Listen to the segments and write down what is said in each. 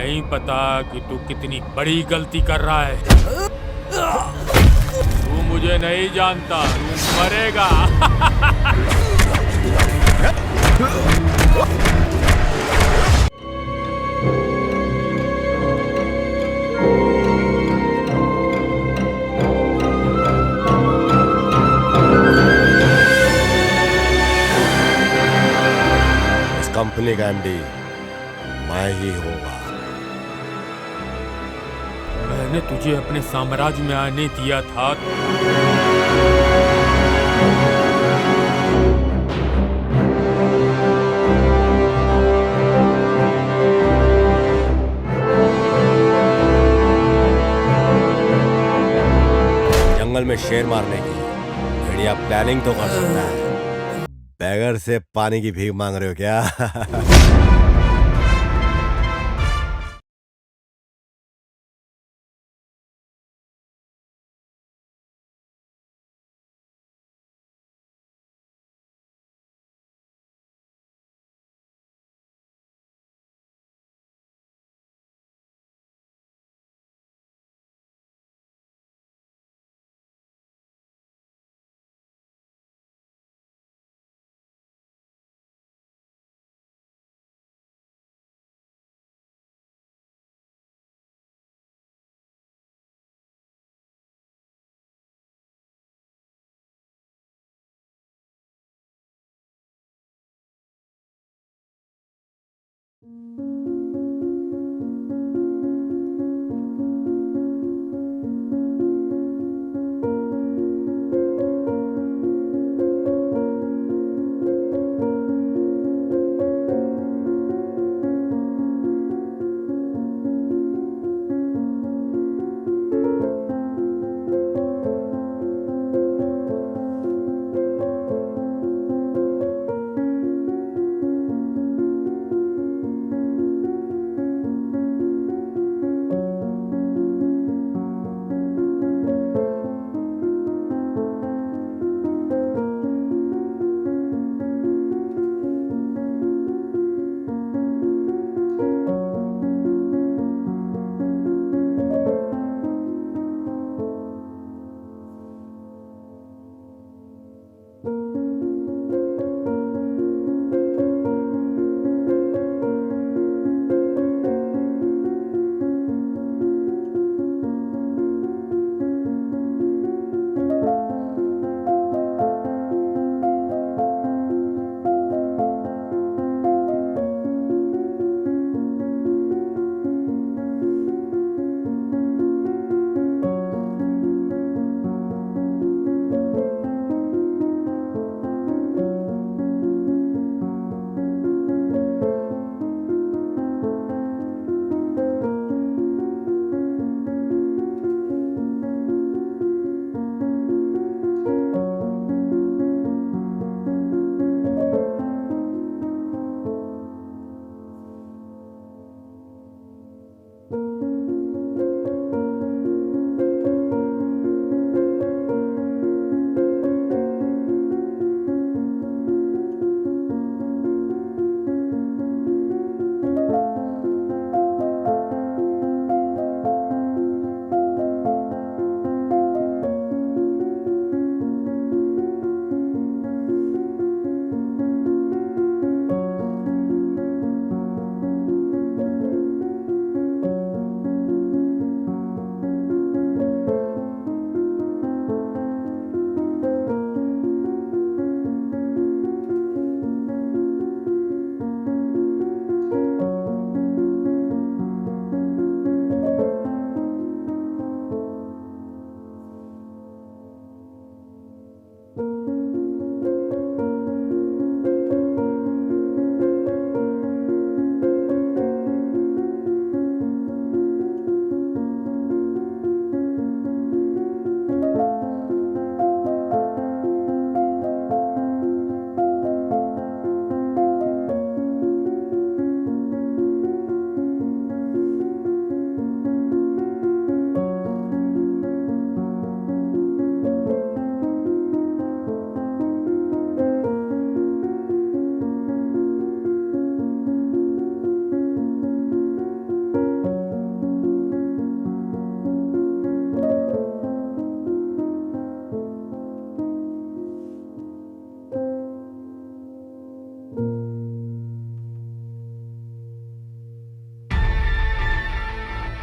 नहीं पता कि तू कितनी बड़ी गलती कर रहा है। तू मुझे नहीं जानता, तू मरेगा। इस कंपनी का एमडी मैं ही होगा। मैंने तुझे अपने साम्राज्य में आने दिया था। जंगल में शेर मारने की बढ़िया प्लानिंग तो कर सकता है, बैगर से पानी की भीख मांग रहे हो क्या?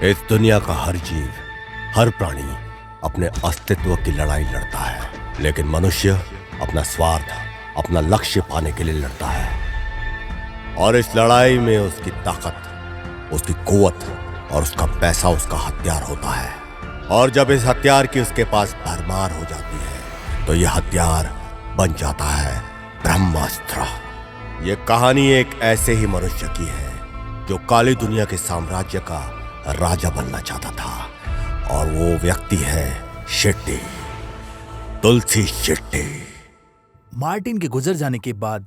इस दुनिया का हर जीव, हर प्राणी अपने अस्तित्व की लड़ाई लड़ता है, लेकिन मनुष्य अपना स्वार्थ, अपना लक्ष्य पाने के लिए लड़ता है। और इस लड़ाई में उसकी ताकत, उसकी कुव्वत और उसका पैसा उसका हथियार होता है। और जब इस हथियार की उसके पास भरमार हो जाती है तो यह हथियार बन जाता है ब्रह्मास्त्र। ये कहानी एक ऐसे ही मनुष्य की है जो काली दुनिया के साम्राज्य का राजा बनना चाहता था, और वो व्यक्ति है शेट्टी, तुलसी शेट्टी। मार्टिन के गुजर जाने के बाद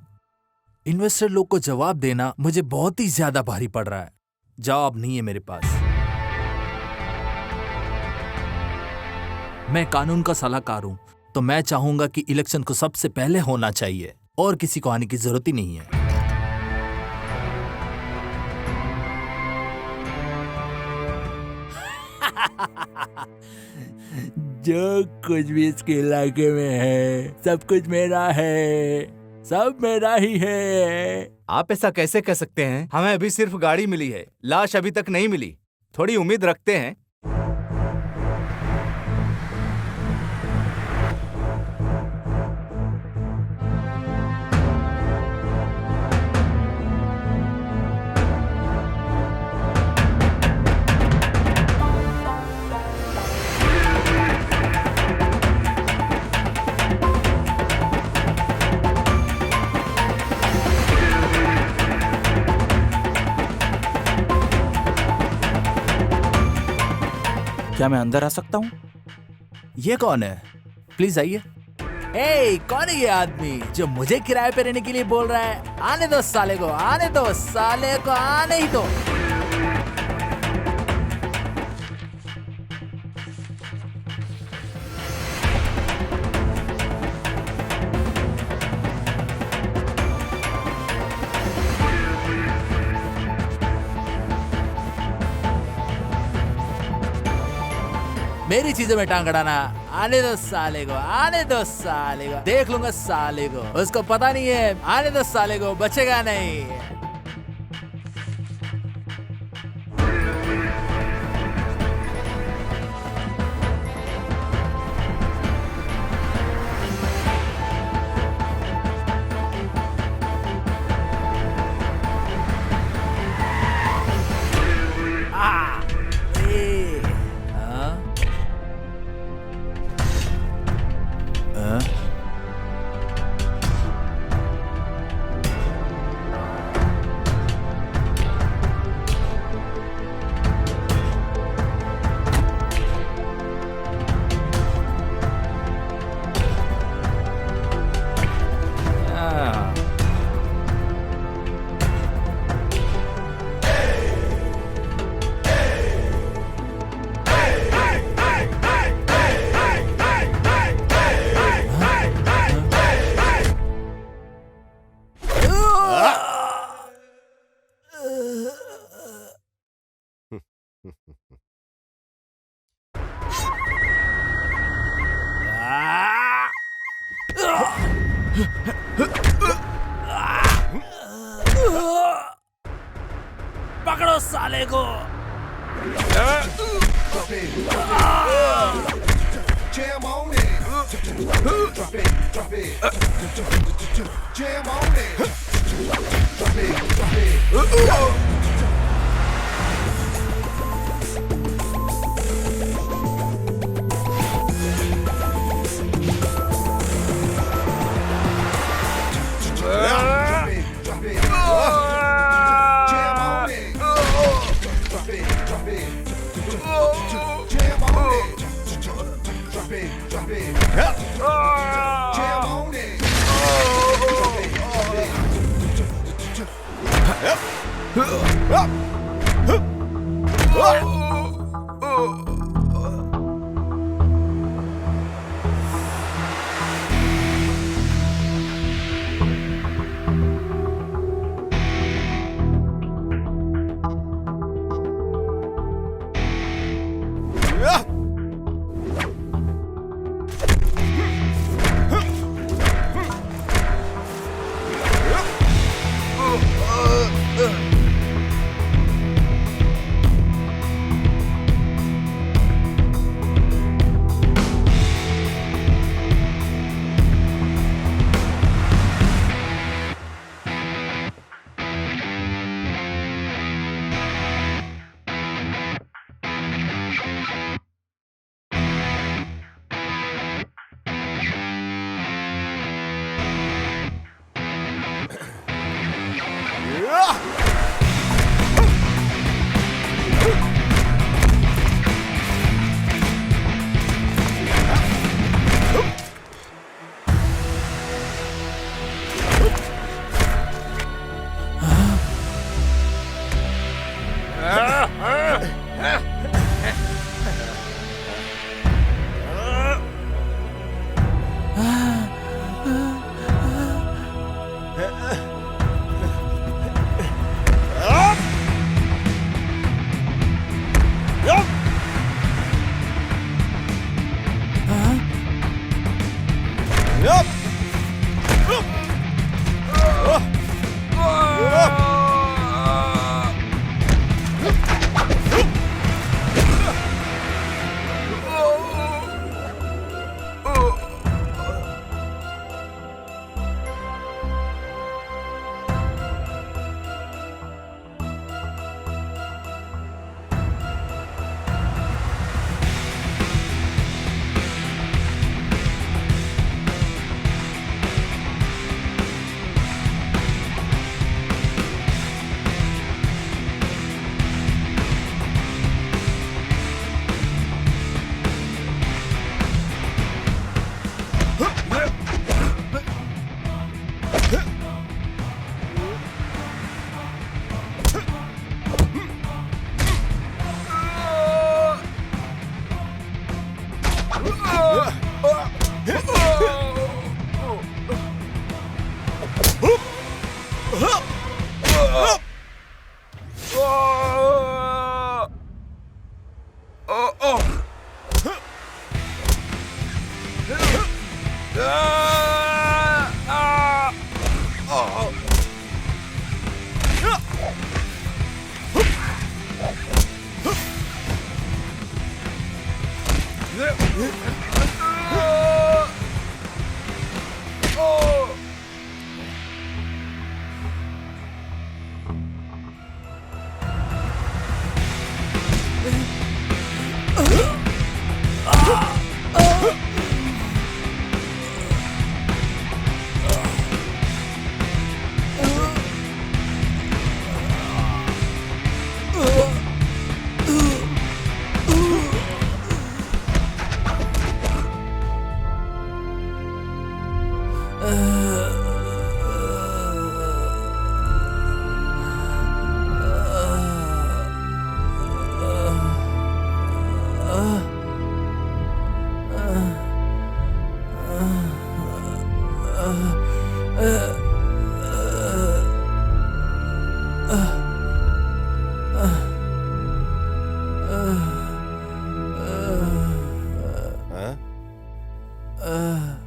इन्वेस्टर लोग को जवाब देना मुझे बहुत ही ज्यादा भारी पड़ रहा है। जवाब नहीं है मेरे पास। मैं कानून का सलाहकार हूं, तो मैं चाहूंगा कि इलेक्शन को सबसे पहले होना चाहिए और किसी को आने की जरूरत ही नहीं है। जो कुछ भी इसके इलाके में है सब कुछ मेरा है, सब मेरा ही है। आप ऐसा कैसे कह सकते हैं? हमें अभी सिर्फ गाड़ी मिली है, लाश अभी तक नहीं मिली। थोड़ी उम्मीद रखते हैं। क्या मैं अंदर आ सकता हूँ? ये कौन है? प्लीज आइए। ए, कौन है ये आदमी जो मुझे किराए पे रहने के लिए बोल रहा है? आने दो साले को, आने दो साले को, आने ही दो। मेरी चीजों में टांग अड़ाना, आने दो साले को, आने दो साले को, देख लूंगा साले को, उसको पता नहीं है, आने दो साले को, बचेगा नहीं। पकड़ो साले को। Jam on it. Drop it, drop it. Jam on it. Drop it, drop it. Jam on it.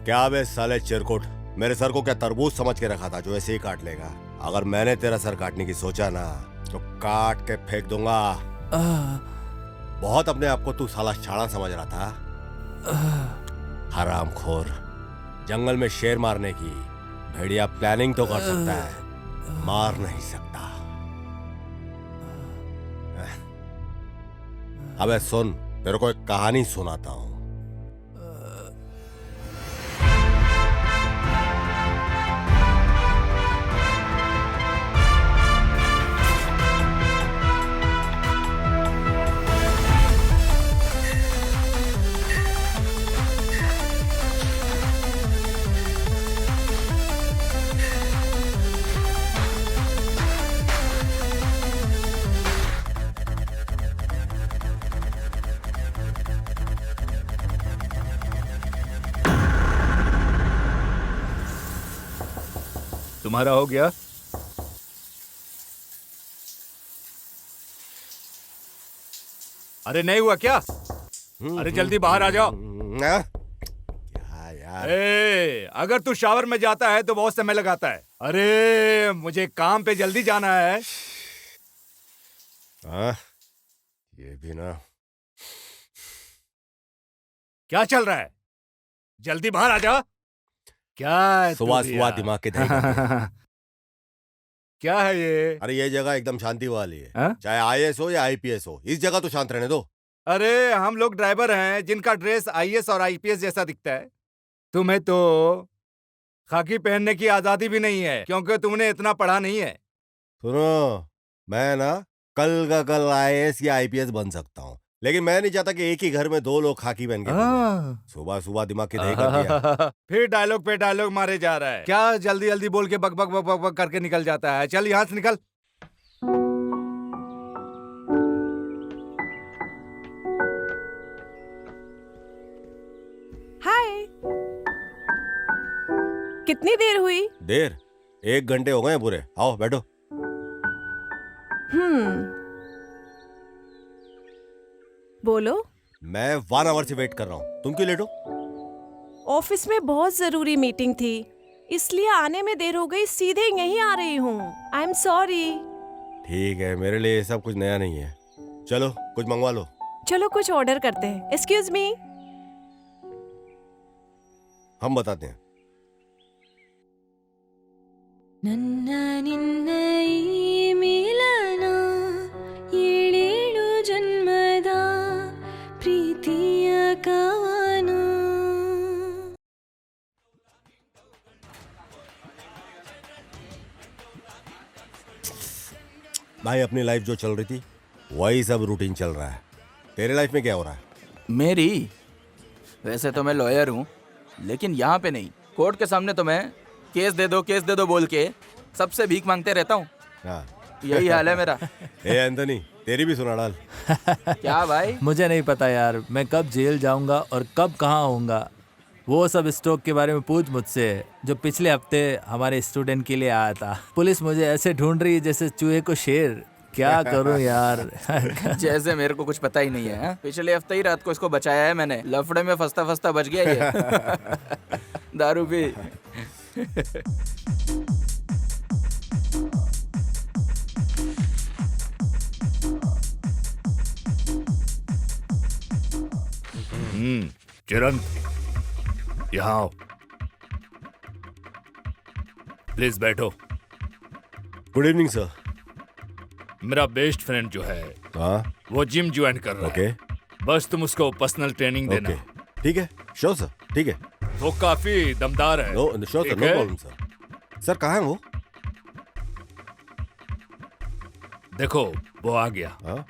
क्या बे साले चिरकुट, मेरे सर को क्या तरबूज समझ के रखा था जो ऐसे ही काट लेगा? अगर मैंने तेरा सर काटने की सोचा ना तो काट के फेंक दूंगा। बहुत अपने आप को तू साला शाणा समझ रहा था। हरामखोर, जंगल में शेर मारने की भेड़िया प्लानिंग तो कर सकता है, मार नहीं सकता। अबे सुन, तेरे को एक कहानी सुनाता हूं। तुम्हारा हो गया? अरे नहीं हुआ क्या? अरे जल्दी बाहर आ जाओ। क्या यार? अगर तू शावर में जाता है तो बहुत समय लगाता है। अरे मुझे काम पे जल्दी जाना है। ये भी ना। क्या चल रहा है? जल्दी बाहर आ जा। क्या है सुबह सुबह दिमाग के क्या है ये? अरे ये जगह एकदम शांति वाली है। हा? चाहे आईएएस हो या आईपीएस हो, इस जगह तो शांत रहने दो। अरे हम लोग ड्राइवर हैं जिनका ड्रेस आईएएस और आईपीएस जैसा दिखता है। तुम्हें तो खाकी पहनने की आजादी भी नहीं है क्योंकि तुमने इतना पढ़ा नहीं है। सुनो, मैं ना कल का कल आईएएस या आईपीएस बन सकता हूँ, लेकिन मैं नहीं चाहता कि एक ही घर में दो लोग खाकी पहन के घूमें। सुबह सुबह दिमाग की दही कर दिया। फिर डायलॉग पे डायलॉग मारे जा रहा है। क्या जल्दी जल्दी बोल के बक बक बक बक बक करके निकल जाता है? चल यहाँ से निकल। हाय, कितनी देर हुई? देर? 1 घंटे हो गए पूरे। आओ बैठो। बोलो। मैं 1 आवर से वेट कर रहा हूँ, तुम क्यों लेट हो? ऑफिस में बहुत जरूरी मीटिंग थी, इसलिए आने में देर हो गई। सीधे यहीं आ रही हूँ। I am sorry. ठीक है, मेरे लिए ये सब कुछ नया नहीं है। चलो कुछ मंगवा लो। चलो कुछ ऑर्डर करते हैं। Excuse me. हम बताते हैं। ನನ್ನ ನಿನ್ನ ಈ ಮಿಲನ ಏಳೇಳು ಜನ್ಮದ ಪ್ರೀತಿಯ ಕವನ. भाई अपनी लाइफ जो चल रही थी वही सब रूटीन चल रहा है। तेरे लाइफ में क्या हो रहा है? मेरी? वैसे तो मैं लॉयर हूँ, लेकिन यहाँ पे नहीं, कोर्ट के सामने तो मैं केस दे दो बोल के सबसे भीख मांगते रहता हूँ। हाँ। यही हाल है मेरा। ए एंथनी, तेरी भी सुना डाल। क्या भाई? मुझे नहीं पता यार, मैं कब जेल जाऊंगा और कब कहाँ होऊंगा। वो सब स्टॉक के बारे में पूछ मुझसे, जो पिछले हफ्ते हमारे स्टूडेंट के लिए आया था। पुलिस मुझे ऐसे ढूंढ रही है जैसे चूहे को शेर। क्या करूं यार। जैसे मेरे को कुछ पता ही नहीं है। पिछले हफ्ते ही रात को इसको बचाया है मैंने, लफड़े में फंसता फंसता बच गया ये। दारू पी। चिरंत, यहाँ आओ। प्लीज बैठो। Good evening sir. मेरा बेस्ट फ्रेंड जो है हाँ वो जिम ज्वाइन कर रहा ओके है। बस तुम उसको पर्सनल ट्रेनिंग देना। ओके ठीक है, श्योर सर, ठीक है। वो काफी दमदार है। नो श्योर सर, ठीक नो है? Problem sir. सर कहाँ है वो? देखो वो आ गया। हाँ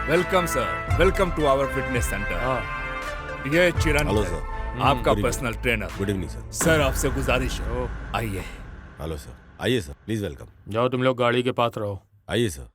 welcome sir, welcome to our fitness centre. ये चिरंत हेलो है, सर। आपका good personal trainer. Good evening sir. Sir आपसे गुजारिश है, आइए। हेलो सर, आइए सर, प्लीज वेलकम। जाओ तुम लोग गाड़ी के पास रहो। आइए सर।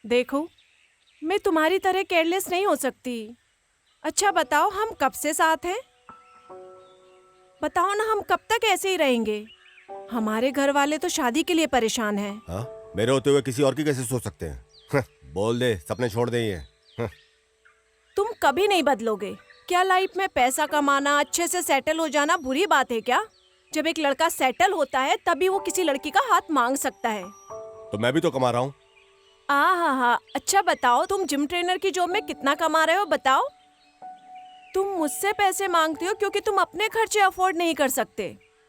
देखो, मैं तुम्हारी तरह केयरलेस नहीं हो सकती। अच्छा बताओ, हम कब से साथ हैं? बताओ ना, हम कब तक ऐसे ही रहेंगे? हमारे घर वाले तो शादी के लिए परेशान हैं। हाँ मेरे होते हुए किसी और की कैसे सोच सकते हैं? बोल दे, सपने छोड़ दे ये। तुम कभी नहीं बदलोगे। क्या लाइफ में पैसा कमाना, अच्छे से सेटल हो जाना बुरी बात है क्या? जब एक लड़का सेटल होता है तभी वो किसी लड़की का हाथ मांग सकता है। तो मैं भी तो कमा रहा हूँ। हाँ, अच्छा बताओ, तुम जिम ट्रेनर की जॉब में कितना कमा रहे हो? बताओ। तुम मुझसे पैसे मांगते हो क्योंकि तुम अपने खर्चे अफोर्ड नहीं कर सकते।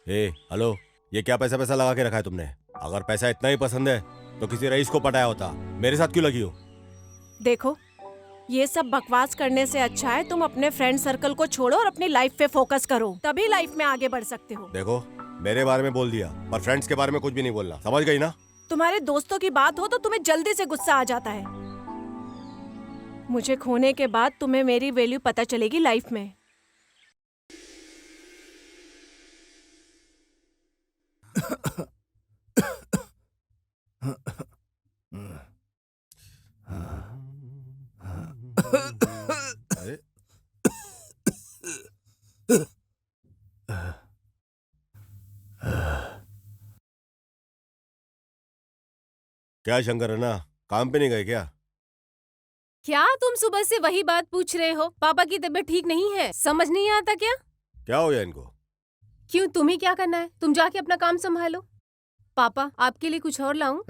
हेलो, ये क्या पैसा पैसा लगा के रखा है तुमने? अगर पैसा इतना ही पसंद है तो किसी रईस को पटाया होता, मेरे साथ क्यों लगी हो? देखो, ये सब बकवास करने से अच्छा है तुम अपने फ्रेंड सर्कल को छोड़ो और अपनी लाइफ पे फोकस करो, तभी लाइफ में आगे बढ़ सकते हो। देखो, मेरे बारे में बोल दिया, पर फ्रेंड्स के बारे में कुछ भी नहीं बोलना, समझ गई ना? तुम्हारे दोस्तों की बात हो तो तुम्हें जल्दी से गुस्सा आ जाता है। मुझे खोने के बाद तुम्हें मेरी वैल्यू पता चलेगी लाइफ में। अरे क्या शंकर है ना, काम पे नहीं गए क्या? क्या तुम सुबह से वही बात पूछ रहे हो? पापा की तबीयत ठीक नहीं है, समझ नहीं आता क्या? क्या हो गया इनको? क्यों, तुम्हें क्या करना है? तुम जाके अपना काम संभालो। पापा, आपके लिए कुछ और लाऊं?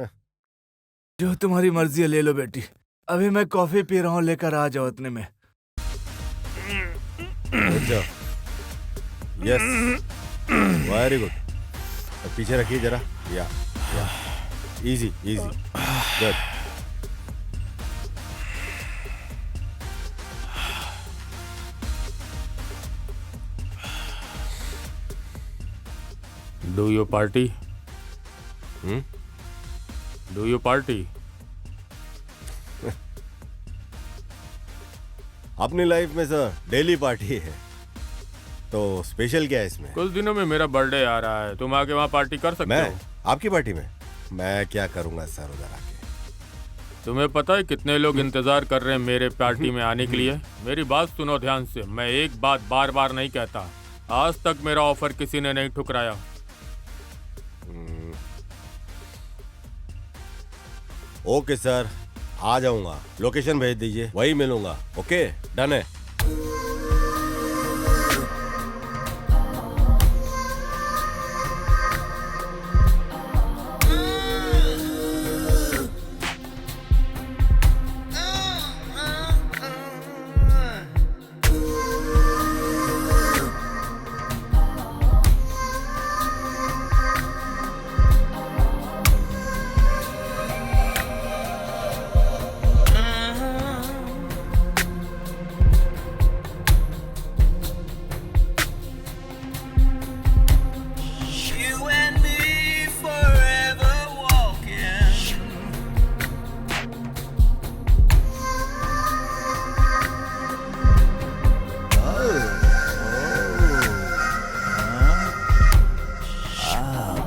जो तुम्हारी मर्जी है ले लो बेटी। अभी मैं कॉफी पी रहा हूँ, लेकर आ जाओ इतने में। अच्छा, यस, वेरी गुड। पीछे रखिए जरा, या easy easy, good. Do you party? Hmm, do you party? अपनी लाइफ में सर डेली पार्टी है, तो स्पेशल क्या है इसमें? कुछ दिनों में मेरा बर्थडे आ रहा है, तुम आके वहाँ पार्टी कर सकते मैं हो। आपकी पार्टी में? मैं क्या करूंगा सर उधर आके? तुम्हें पता है कितने लोग इंतजार कर रहे हैं मेरे पार्टी में आने के लिए? मेरी बात सुनो ध्यान से, मैं एक बात बार बार नहीं कहता। आज तक मेरा ऑफर किसी ने नहीं ठुकराया। ओके सर, आ जाऊंगा। लोकेशन भेज दीजिए, वही मिलूंगा। ओके, डन है।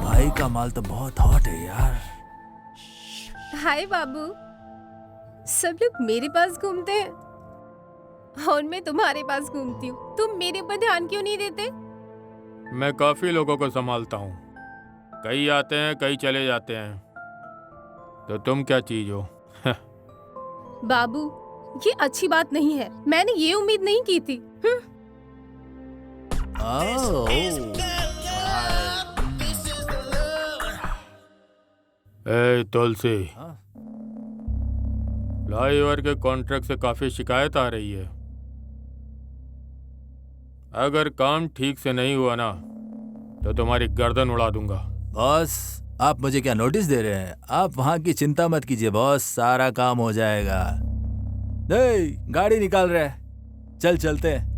भाई का माल तो बहुत हॉट है यार। हाय बाबू, सब लोग मेरे पास घूमते हैं और मैं तुम्हारे पास घूमती हूँ। तुम मेरे ऊपर ध्यान क्यों नहीं देते? मैं काफी लोगों को संभालता हूँ, कई आते हैं कई चले जाते हैं, तो तुम क्या चीज हो? बाबू, ये अच्छी बात नहीं है। मैंने ये उम्मीद नहीं की थी। ए तुलसी, फ्लाईओवर के कॉन्ट्रैक्ट से काफी शिकायत आ रही है। अगर काम ठीक से नहीं हुआ ना तो तुम्हारी गर्दन उड़ा दूंगा। बॉस, आप मुझे क्या नोटिस दे रहे हैं? आप वहां की चिंता मत कीजिए बॉस, सारा काम हो जाएगा। गाड़ी निकाल रहे हैं, चल चलते हैं।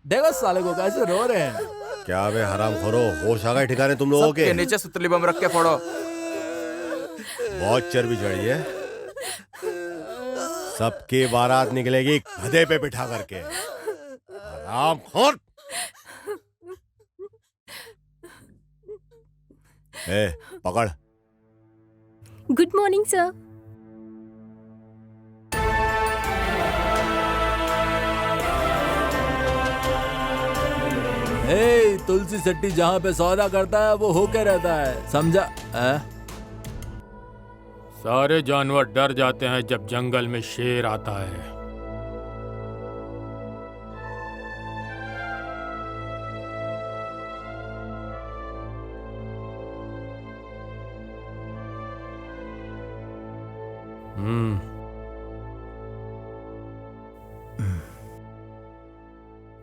देखो साले को कैसे रो रहे हैं। क्या बे हराम खोरो, होश आ गए ठिकाने तुम लोगों के? नीचे सुतली बम रख के फोड़ो। बहुत चर्बी चढ़ी है। सबकी बारात निकलेगी गधे पे बिठा करके। हराम खोर। ए, पकड़। Good morning sir. Tulsi Setty जहाँ पे सौदा करता है वो होके रहता है, समझा? सारे जानवर डर जाते हैं जब जंगल में शेर आता है।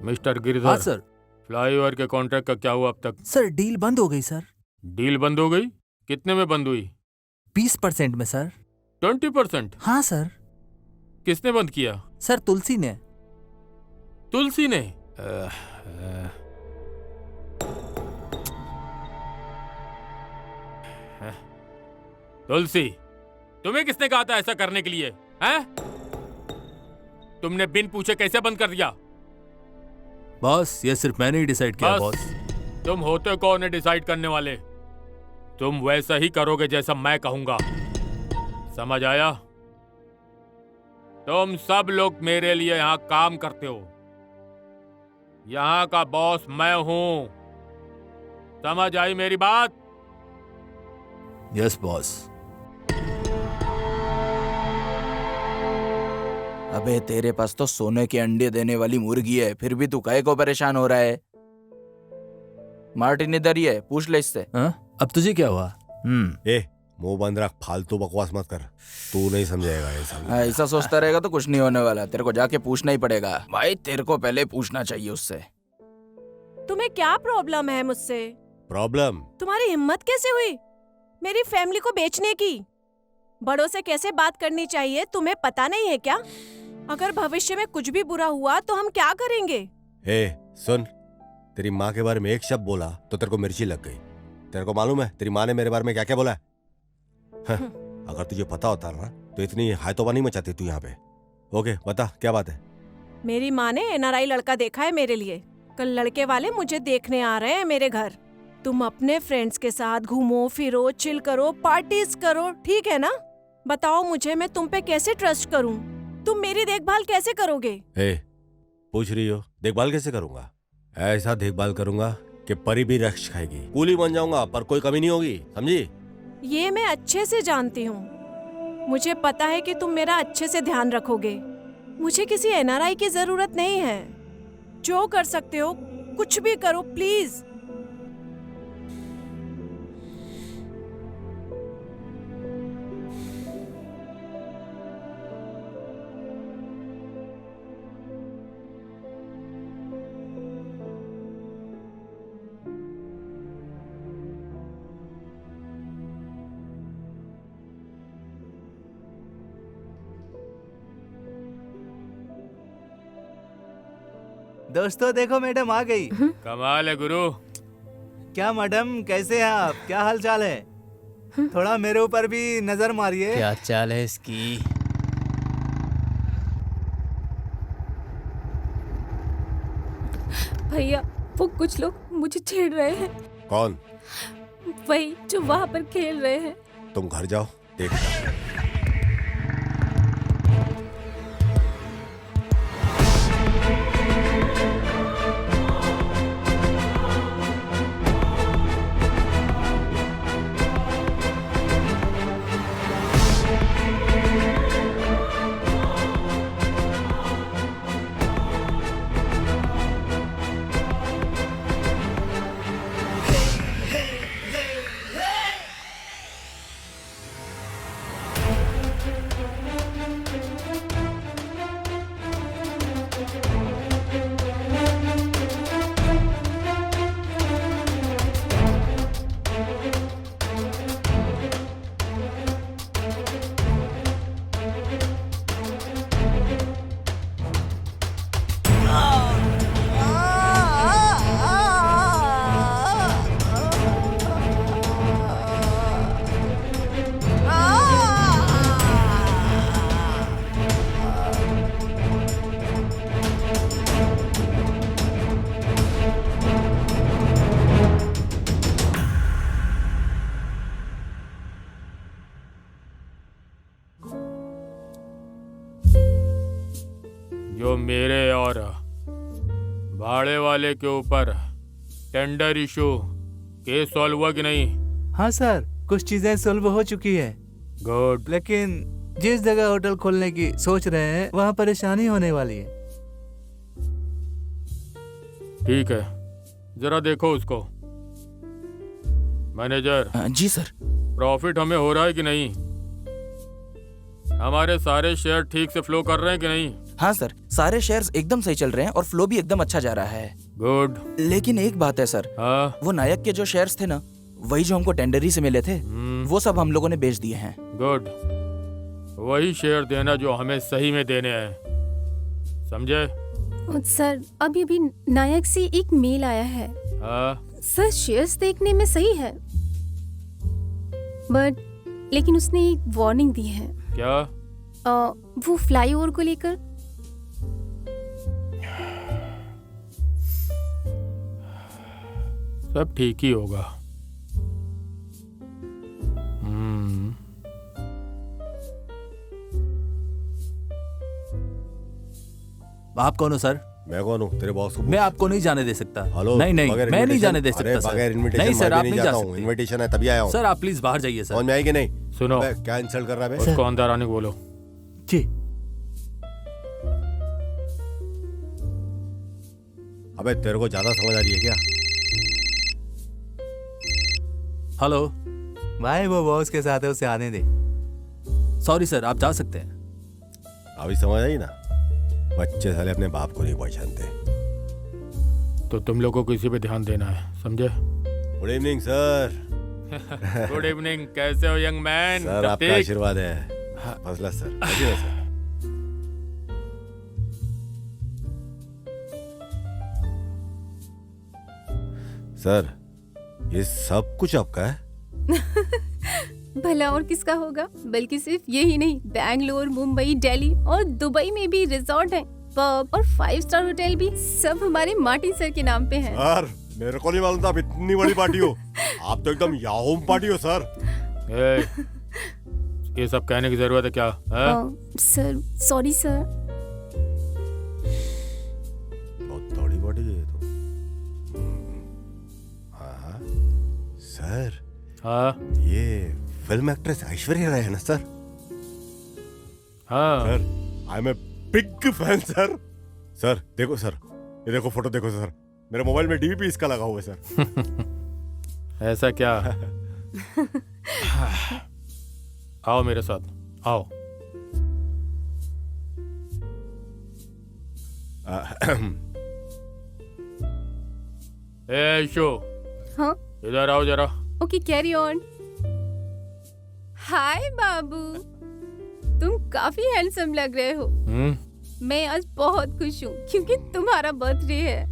मिस्टर गिरधर। हाँ सर। फ्लाईओवर के कॉन्ट्रैक्ट का क्या हुआ अब तक? सर डील बंद हो गई सर। डील बंद हो गई? कितने में बंद हुई? 20% में सर। 20%? हाँ सर। किसने बंद किया? सर तुलसी ने। तुलसी ने? तुलसी, तुम्हें किसने कहा था ऐसा करने के लिए? हैं? तुमने बिन पूछे कैसे बंद कर दिया? बॉस, ये सिर्फ मैंने ही डिसाइड किया बॉस। तुम होते कौन है डिसाइड करने वाले? तुम वैसा ही करोगे जैसा मैं कहूंगा। समझ आया? तुम सब लोग मेरे लिए यहाँ काम करते हो। यहाँ का बॉस मैं हूँ। समझ आई मेरी बात? Yes boss. अबे तेरे पास तो सोने के अंडे देने वाली मुर्गी है, फिर भी तू काहे को परेशान हो रहा है? मार्टिन इधर ही है, पूछ ले इससे। हाँ? अब तुझे क्या हुआ? ए मुंह बंद रख, फालतू बकवास मत कर, तू नहीं समझेगा ये सब। ऐसा सोचता रहेगा तो कुछ नहीं होने वाला, तेरे को जाके पूछना ही पड़ेगा। भाई तेरे को पहले पूछना चाहिए उससे। तुम्हें क्या प्रॉब्लम है मुझसे? प्रॉब्लम? तुम्हारी हिम्मत कैसे हुई मेरी फैमिली को बेचने की? बड़ों से कैसे बात करनी चाहिए तुम्हें पता नहीं है क्या? अगर भविष्य में कुछ भी बुरा हुआ तो हम क्या करेंगे? ए सुन, तेरी माँ के बारे में एक शब्द बोला तो तेरे को मिर्ची लग गई। तेरे को मालूम है तेरी माँ ने मेरे बारे में क्या क्या बोला है? अगर तुझे पता होता ना तो इतनी हायतोबा नहीं मचाती तू यहाँ पे। ओके बता क्या बात है? मेरी माँ ने एनआरआई लड़का देखा है मेरे लिए। कल लड़के वाले मुझे देखने आ रहे हैं मेरे घर। तुम अपने फ्रेंड्स के साथ घूमो फिरो, चिल करो, पार्टीज करो, ठीक है ना? बताओ मुझे मैं तुम पे कैसे ट्रस्ट करूं? तुम मेरी देखभाल कैसे करोगे? पूछ रही हो देखभाल कैसे करूंगा? ऐसा देखभाल करूंगा कि परी भी रक्ष खाएगी। कूली बन जाऊंगा पर कोई कमी नहीं होगी, समझी? ये मैं अच्छे से जानती हूँ। मुझे पता है कि तुम मेरा अच्छे से ध्यान रखोगे। मुझे किसी एनआरआई की जरूरत नहीं है। जो कर सकते हो कुछ भी करो प्लीज। दोस्तों देखो मैडम आ गई। कमाल है गुरु। क्या मैडम कैसे हैं आप? क्या हाल चाल है? थोड़ा मेरे ऊपर भी नजर मारिए। क्या चाल है इसकी? भैया वो कुछ लोग मुझे छेड़ रहे हैं। कौन? वही जो वहाँ पर खेल रहे हैं। तुम घर जाओ देखना। जो मेरे और भाड़े वाले के ऊपर टेंडर इशू केस सॉल्व हुआ कि नहीं? हाँ सर, कुछ चीजें सॉल्व हो चुकी है। गुड। लेकिन जिस जगह होटल खोलने की सोच रहे हैं वहाँ परेशानी होने वाली है। ठीक है, जरा देखो उसको। मैनेजर। जी सर। प्रॉफिट हमें हो रहा है कि नहीं? हमारे सारे शेयर ठीक से फ्लो कर रहे हैं कि नहीं? हाँ सर, सारे शेयर्स एकदम सही चल रहे हैं और फ्लो भी एकदम अच्छा जा रहा है। गुड। लेकिन एक बात है सर। हाँ? वो नायक के जो शेयर्स थे ना, वही जो हमको टेंडरी से मिले थे, वो सब हम लोगों ने बेच दिए हैं। गुड। वही शेयर देना जो हमें सही में देने हैं, समझे? सर अभी अभी नायक से एक मेल आया है। हाँ? सर शेयर्स देखने में सही है, बट लेकिन उसने एक वार्निंग दी है। क्या? वो फ्लाईओवर को लेकर। सब ठीक ही होगा। आप कौन हो सर? मैं कौन हूँ? तेरे बॉस को मैं आपको नहीं जाने दे सकता। हेलो, नहीं नहीं, बगैर मैं नहीं invitation- जाने दे अरे, सकता बगैर सर। invitation नहीं सर, मैं आप भी नहीं जा जाता हूँ। सकते। इनविटेशन है तभी आया हूँ। सर आप प्लीज बाहर जाइए समझ सर। में आई कि नहीं? सुनो, अबे, क्या इंसल्ट कर रहा है बे? उसको अंदर आने को बोलो। जी। अबे तेरे को ज्यादा समझ आ रही है क्या? हेलो। भाई वो बॉस के साथ है, उसे आने दे। सॉरी सर, आप जा सकते हैं। अभी समझ आई ना? बच्चे साले अपने बाप को नहीं पहचानते। तो तुम लोगों को इसी पे ध्यान देना है, समझे? Good evening sir. Good evening, कैसे हो यंग मैन? सर आपका आशीर्वाद है। फजला सर, बैठिए सर। सर ये सब कुछ आपका है? भला और किसका होगा? बल्कि सिर्फ यही नहीं, बैंगलोर, मुंबई, दिल्ली और दुबई में भी रिजॉर्ट हैं, पब और 5 स्टार होटल भी, सब हमारे मार्टिन सर के नाम पे हैं। सर मेरे को नहीं मालूम था आप इतनी बड़ी पार्टी हो। आप तो एकदम याहूम पार्टी हो सर। ये सब कहने की जरूरत है क्या? Sir sorry sir. बहुत बड़ी पार्टी है ये तो। हाँ सर। हाँ ये फिल्म एक्ट्रेस ऐश्वर्या राय है ना सर? हाँ sir I am a big fan sir. Sir देखो सर, ये देखो फोटो देखो सर, मेरे मोबाइल में डीवीपी इसका लगा हुआ है सर। ऐसा क्या? आओ मेरे साथ, आओ। ए शो, हाँ इधर आओ जरा। Okay, carry on. हाय बाबू, तुम काफी हैंडसम लग रहे हो। मैं आज बहुत खुश हूँ क्योंकि तुम्हारा बर्थडे है।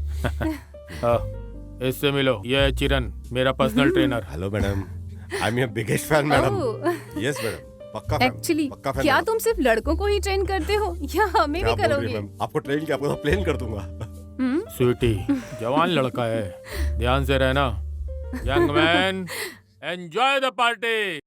इससे मिलो, ये है चिरन, मेरा personal trainer. Hello madam, I am your biggest fan madam. Yes madam, पक्का फैन। एक्चुअली पक्का फैन क्या मैडम। तुम सिर्फ लड़कों को ही ट्रेन करते हो या हमें क्या भी बोल रही करोगे? है मैम? आपको ट्रेन किया, आपको तो प्लेन कर दूंगा। स्वीटी, जवान लड़का है, ध्यान से रहना। Young man, enjoy the party.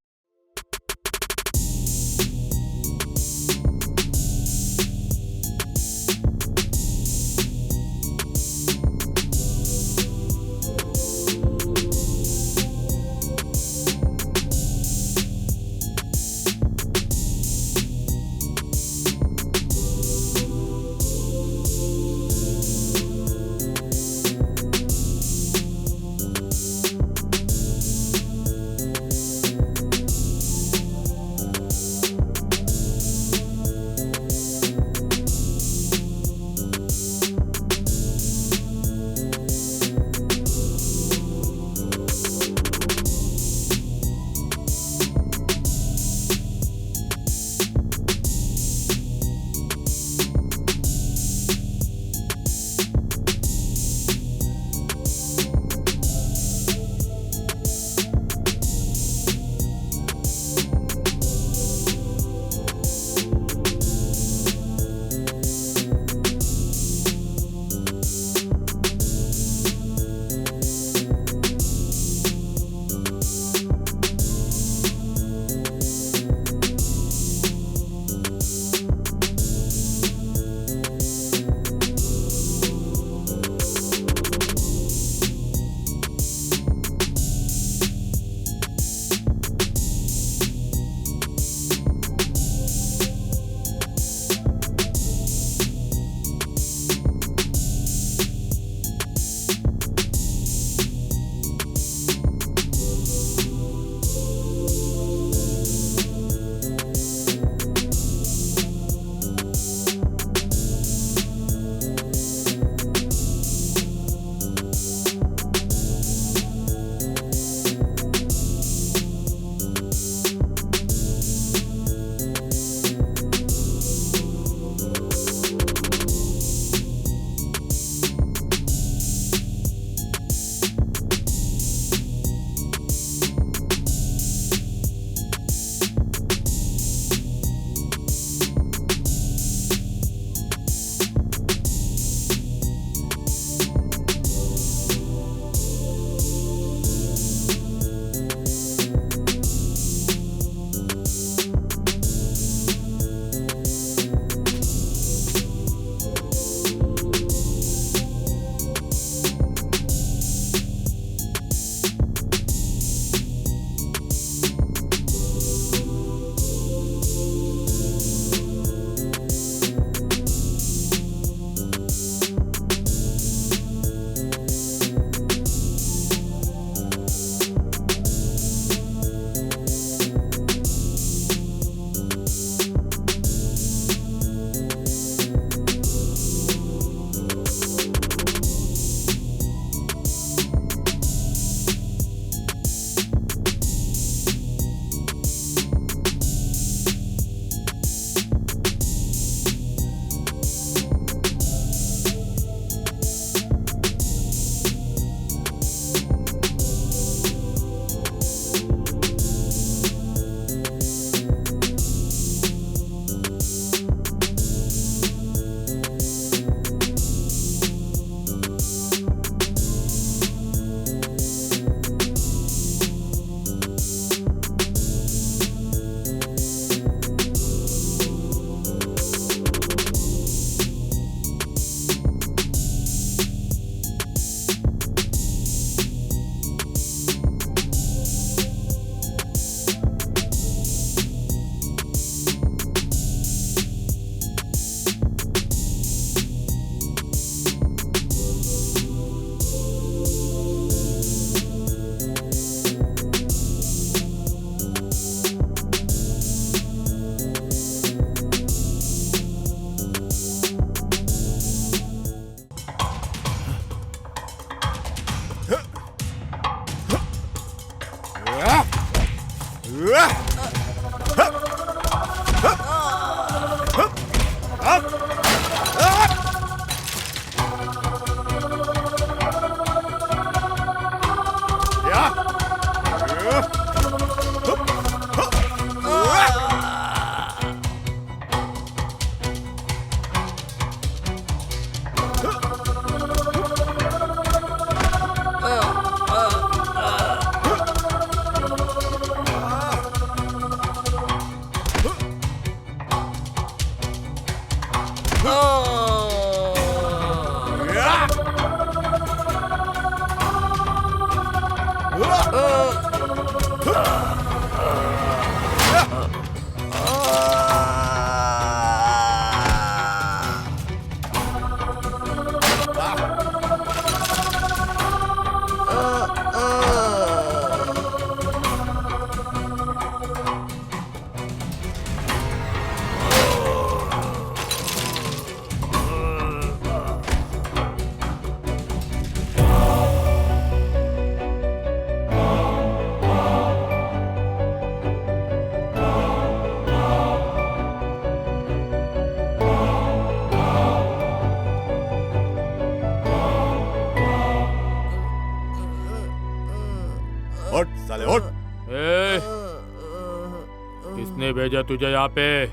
किसने भेजा तुझे यहाँ पे?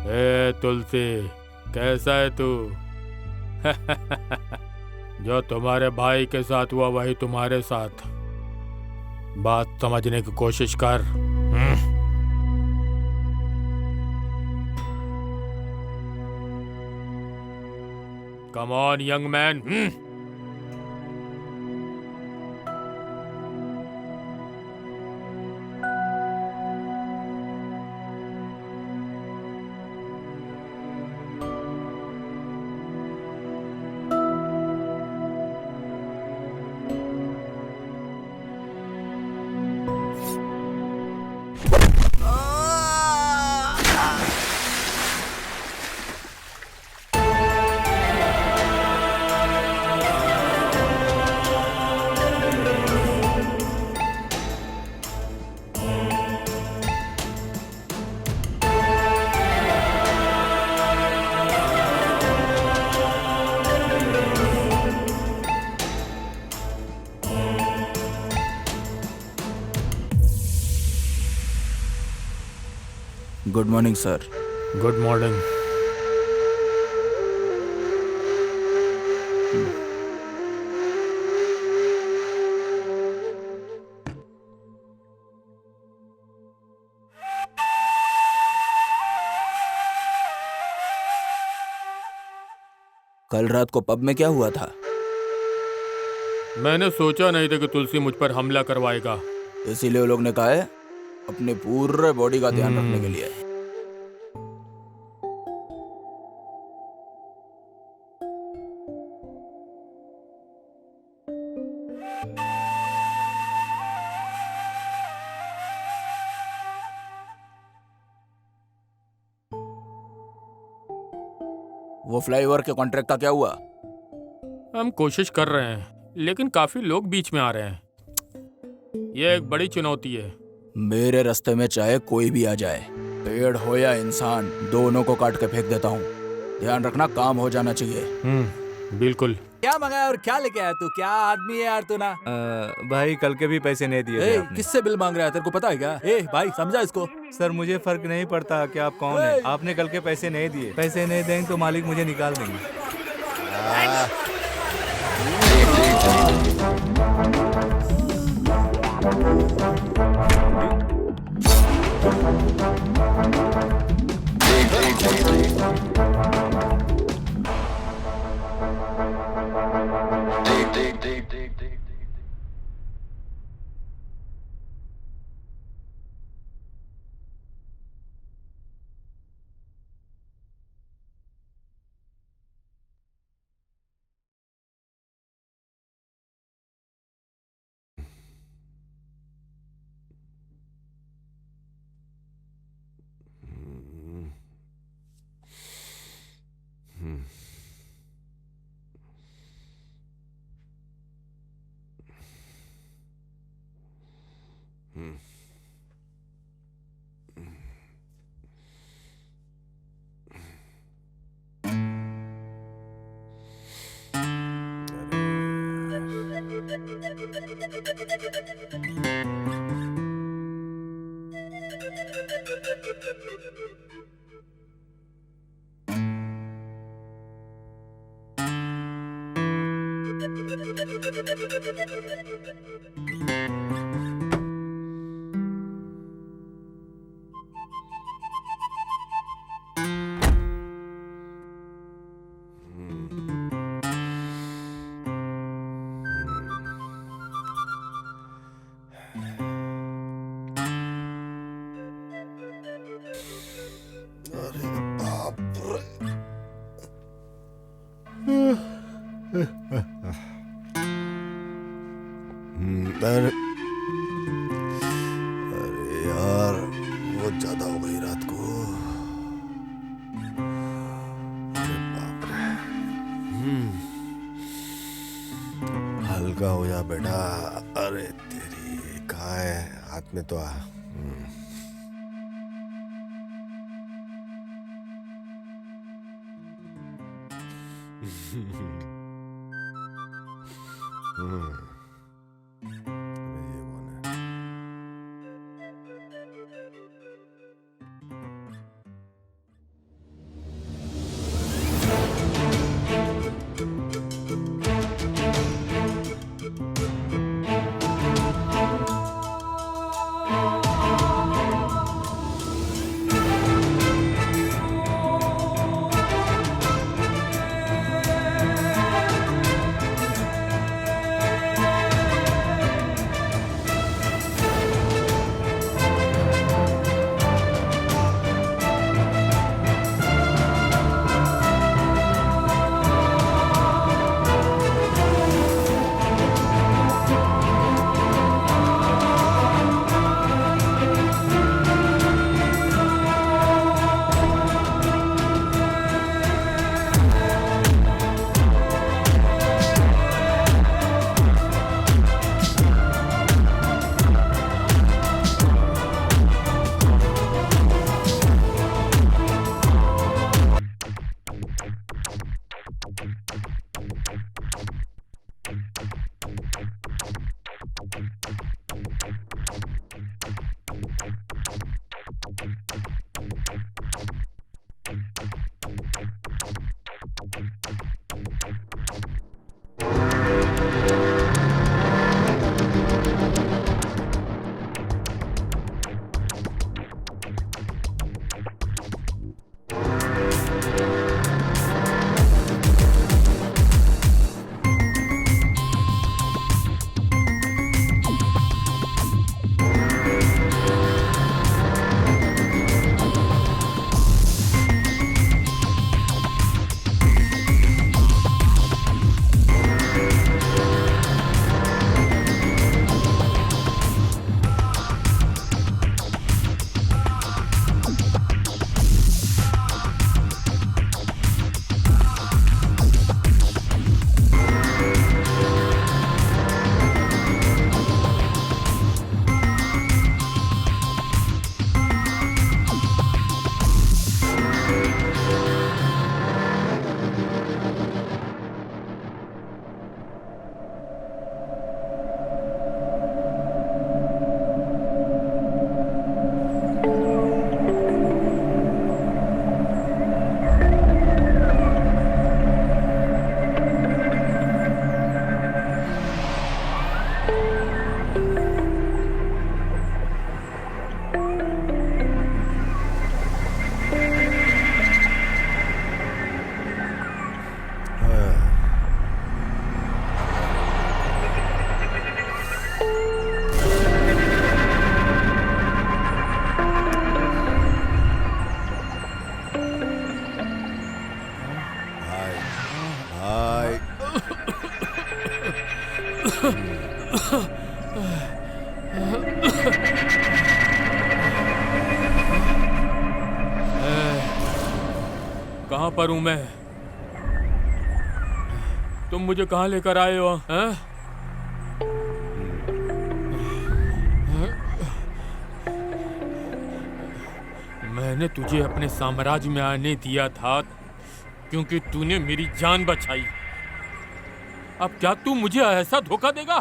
ए तुलसी, कैसा है तू? जो तुम्हारे भाई के साथ हुआ वही तुम्हारे साथ। बात समझने की कोशिश कर। Come on young man. Good morning sir. Good morning. कल रात को पब में क्या हुआ था? मैंने सोचा नहीं था कि तुलसी मुझ पर हमला करवाएगा। इसीलिए वो लोग ने कहा है अपने पूरे बॉडी का ध्यान रखने के लिए। वो फ्लाईओवर के कॉन्ट्रैक्ट का क्या हुआ? हम कोशिश कर रहे हैं, लेकिन काफी लोग बीच में आ रहे हैं। यह एक बड़ी चुनौती है। मेरे रास्ते में चाहे कोई भी आ जाए, पेड़ हो या इंसान, दोनों को काट के फेंक देता हूँ। ध्यान रखना, काम हो जाना चाहिए। बिल्कुल। क्या मंगाया और क्या लेके आया तू? क्या आदमी है यार तू ना? भाई कल के भी पैसे नहीं दिए थे आपने। किससे बिल मांग रहा है? तेरे को पता है क्या? भाई समझा इसको। सर मुझे फर्क नहीं पड़ता कि आप कौन है। आपने कल के पैसे नहीं दिए। पैसे नहीं देंगे तो मालिक मुझे निकाल देंगे। अरे यार, बहुत ज्यादा हो गई रात को। अरे बाप रे। हल्का हो जा बेटा। अरे तेरी कहाँ है? हाथ में तो आ। ये कौन है? कहाँ पर हूँ मैं? तुम मुझे कहाँ लेकर आए हो? हैं? मैंने तुझे अपने साम्राज्य में आने दिया था क्योंकि तूने मेरी जान बचाई। अब क्या तू मुझे ऐसा धोखा देगा?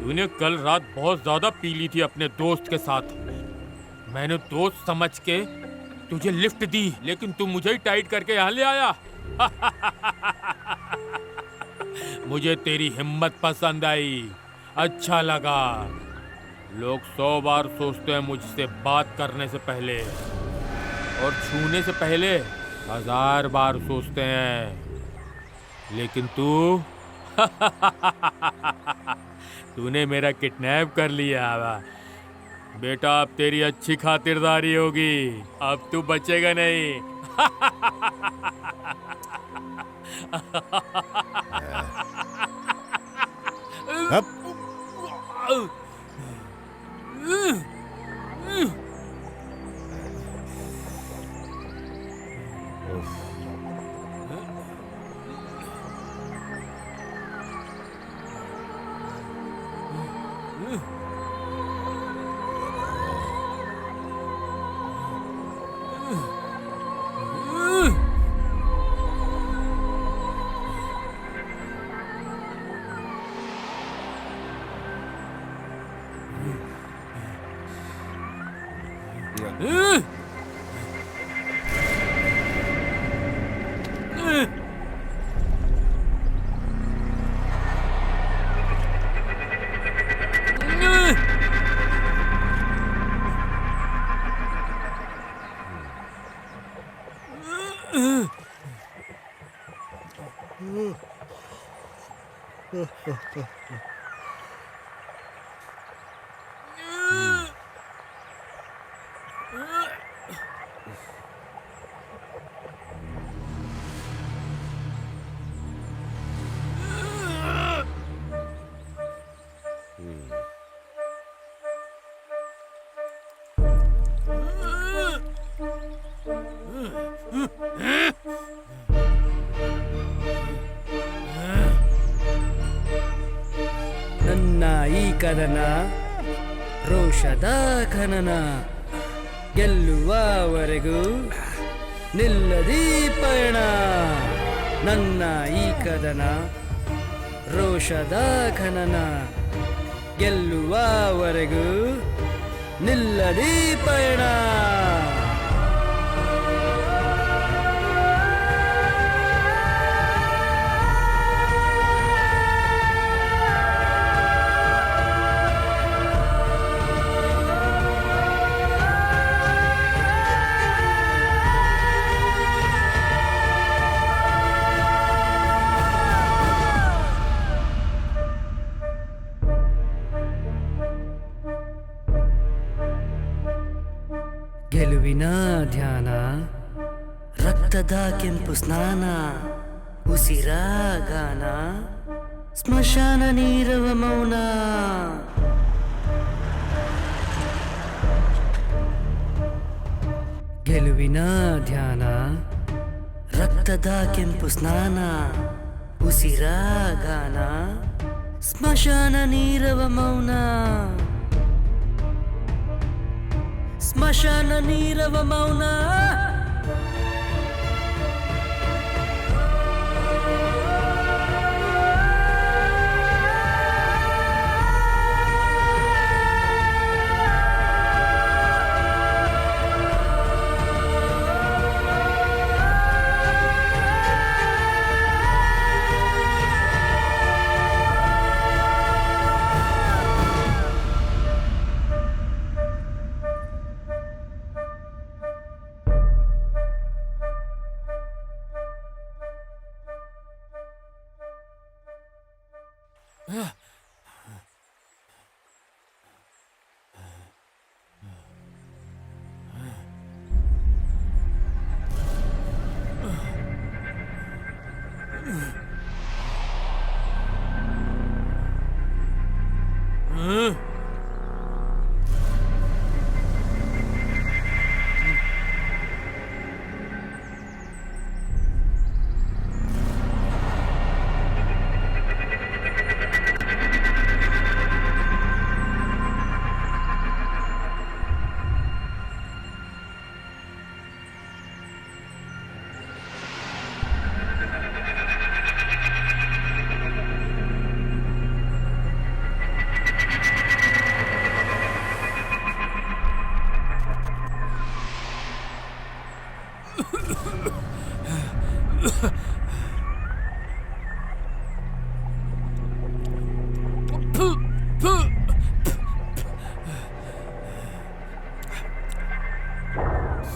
तूने कल रात बहुत ज्यादा पी ली थी अपने दोस्त के साथ। मैंने दोस्त समझ के तुझे लिफ्ट दी, लेकिन तू मुझे ही टाइट करके यहाँ ले आया। मुझे तेरी हिम्मत पसंद आई, अच्छा लगा। लोग 100 बार सोचते हैं मुझसे बात करने से पहले, और छूने से पहले 1000 बार सोचते हैं, लेकिन तू तूने मेरा किडनैप कर लिया। बेटा, अब तेरी अच्छी खातिरदारी होगी, अब तू बचेगा नहीं। ನನ್ನ ಈ ಕದನ ರೋಷದ ಖನನ ಗೆಲ್ಲುವವರೆಗೂ ನಿಲ್ಲದಿ ಪಯಣ. ನನ್ನ ಈ ಕದನ ರೋಷದ ಖನನ ಗೆಲ್ಲುವವರೆಗೂ ನಿಲ್ಲದಿ ಪಯಣ. ಗೆಲುವಿನ ಧ್ಯಾನ, ರಕ್ತದ ಕೆಂಪು ಸ್ನಾನ, ಉಸಿರ ಗಾನ, ಸ್ಮಶಾನ ನೀರವ ಮೌನ. ಗೆಲುವಿನ ಧ್ಯಾನ, ರಕ್ತದ ಕೆಂಪು ಸ್ನಾನ, ಉಸಿರ ಗಾನ, ಸ್ಮಶಾನ ನೀರವ ಮೌನ. ಸ್ಮಶಾನ ನೀರವ ಮೌನ.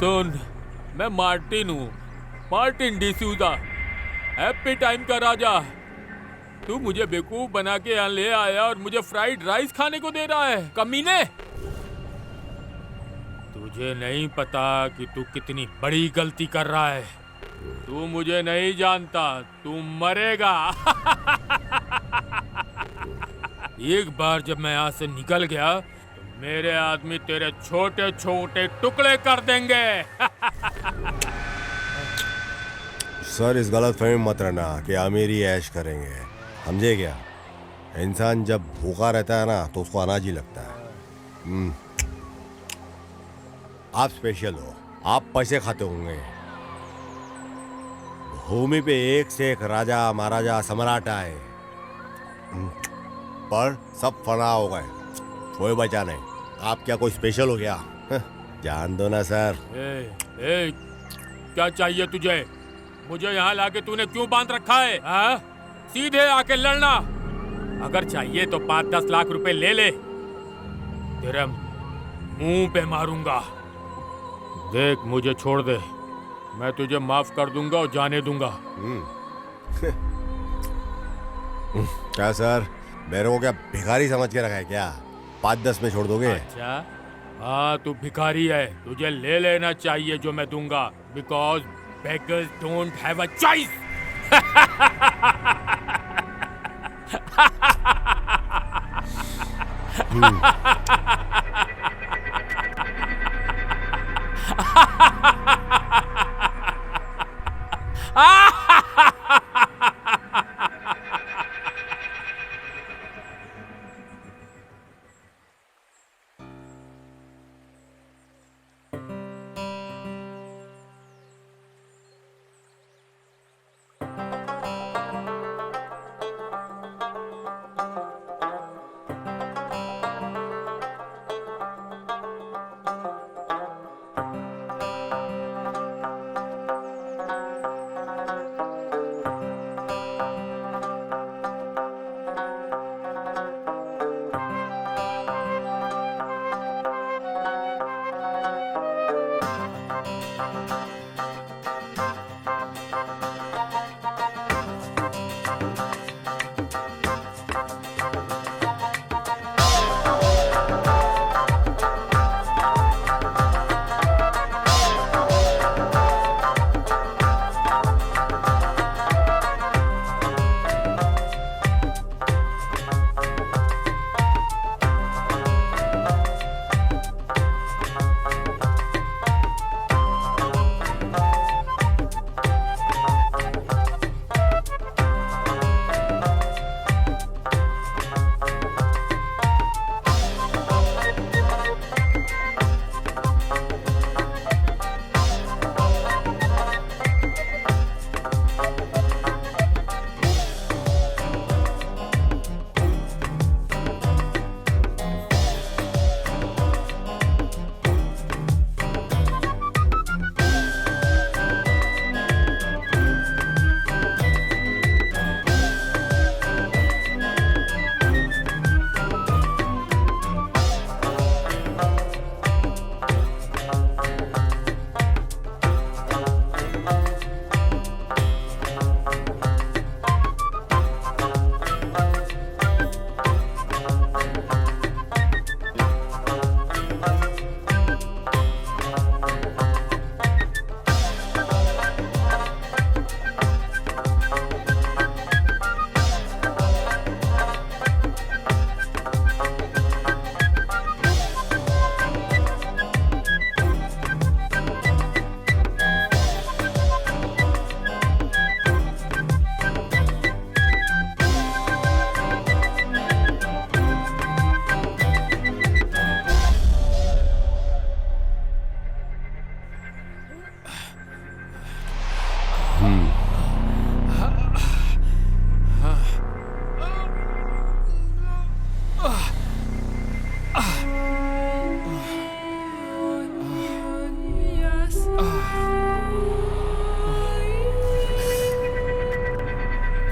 सुन, मैं मार्टिन हूँ, मार्टिन डिसूजा, हैप्पी टाइम का राजा। तू मुझे बेवकूफ बना के यहाँ ले आया और मुझे फ्राइड राइस खाने को दे रहा है, कमीने। तुझे नहीं पता कि तू कितनी बड़ी गलती कर रहा है। तू मुझे नहीं जानता, तू मरेगा। एक बार जब मैं यहाँ से निकल गया तो मेरे आदमी तेरे छोटे छोटे टुकड़े कर देंगे। सर, इस गलत फहमी मत रहना कि अमीरी ऐश करेंगे, समझे क्या? इंसान जब भूखा रहता है ना तो उसको अनाज ही लगता है। आप स्पेशल हो, आप पैसे खाते होंगे। भूमि पे एक से एक राजा महाराजा सम्राट आए, पर सब फना हो गए, कोई बचा नहीं। आप क्या कोई स्पेशल हो गया? जान दो ना सर। ए, क्या चाहिए तुझे? मुझे यहाँ लाके तूने क्यों बांध रखा है? हाँ? सीधे आके लड़ना। अगर चाहिए तो 5-10 लाख रुपए ले ले, तेरे मुंह पे मारूंगा। देख, मुझे छोड़ दे, मैं तुझे माफ कर दूंगा और जाने दूंगा। क्या सर, मेरे को क्या भिखारी समझ के रखा है क्या? 5-10 में छोड़ दोगे? अच्छा, हाँ तू भिखारी है, तुझे ले लेना चाहिए जो मैं दूंगा, because beggars don't have a choice.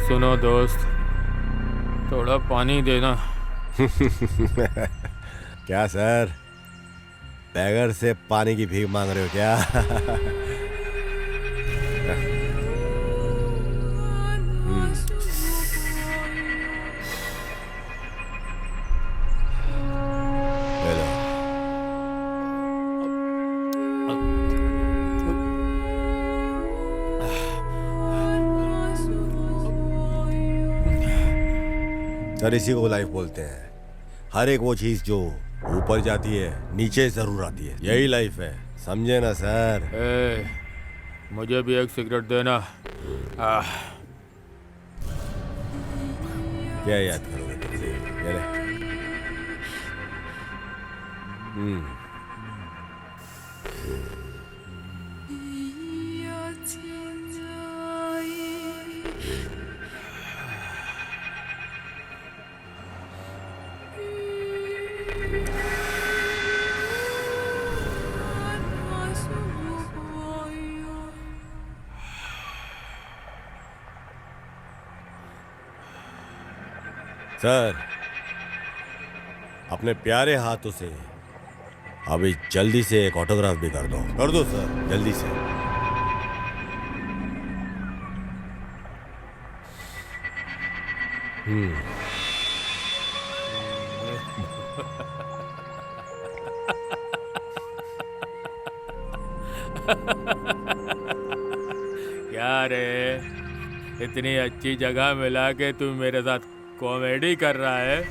सुनो दोस्त, थोड़ा पानी देना। क्या सर, बैगर से पानी की भीख मांग रहे हो क्या? सर, इसी को लाइफ बोलते हैं। हर एक वो चीज जो ऊपर जाती है नीचे जरूर आती है, यही लाइफ है, समझे ना सर? मुझे भी एक सिगरेट देना। क्या याद करोगे तुमसे? ये ले। सर, अपने प्यारे हाथों से अभी जल्दी से एक ऑटोग्राफ भी कर दो सर, जल्दी से। क्या रे, इतनी अच्छी जगह मिला के तू मेरे साथ कॉमेडी कर रहा है।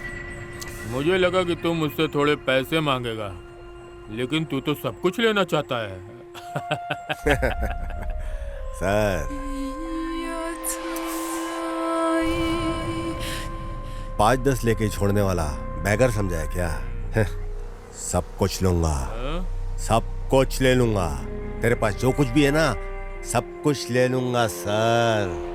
मुझे लगा कि तू मुझसे थोड़े पैसे मांगेगा, लेकिन तू तो सब कुछ लेना चाहता है। सर, 5-10 लेके छोड़ने वाला बैगर समझा है क्या? सब कुछ लूंगा, सब कुछ ले लूंगा। तेरे पास जो कुछ भी है ना, सब कुछ ले लूंगा सर।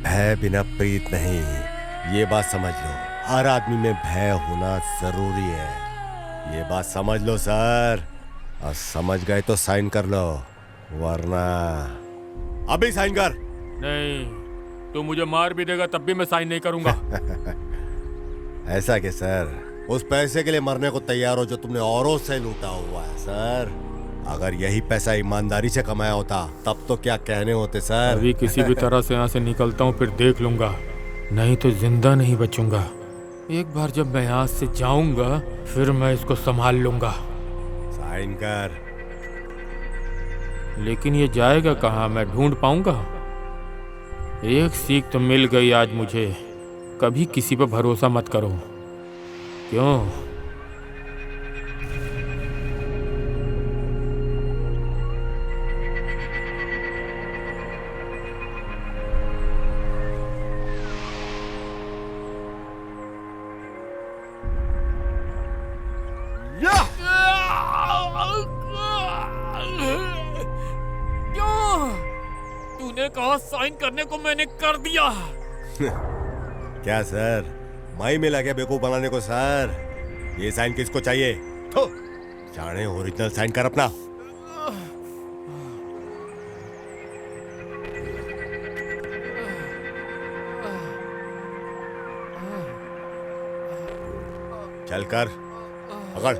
भय बिना प्रीत नहीं, ये बात समझ लो। हर आदमी में भय होना जरूरी है, ये बात समझ लो सर। और समझ गए तो साइन कर लो, वरना अभी साइन कर। नहीं, तू मुझे मार भी देगा तब भी मैं साइन नहीं करूंगा। ऐसा कि सर, उस पैसे के लिए मरने को तैयार हो जो तुमने औरों से लूटा हुआ है सर। अगर यही पैसा ईमानदारी से कमाया होता तब तो क्या कहने होते सर। अभी किसी भी तरह से यहाँ से निकलता हूँ, फिर देख लूंगा, नहीं तो जिंदा नहीं बचूंगा। एक बार जब मैं यहाँ से जाऊंगा फिर मैं इसको संभाल लूंगा। साइन कर। लेकिन ये जाएगा कहाँ, मैं ढूंढ पाऊंगा? एक सीख तो मिल गई आज मुझे, कभी किसी पर भरोसा मत करो। क्यों? तूने कहा साइन करने को, मैंने कर दिया। क्या सर, माई में लगे बेवकूफ बनाने को सर? ये साइन किसको चाहिए? तो जाने ओरिजिनल साइन कर अपना। चल कर, पकड़।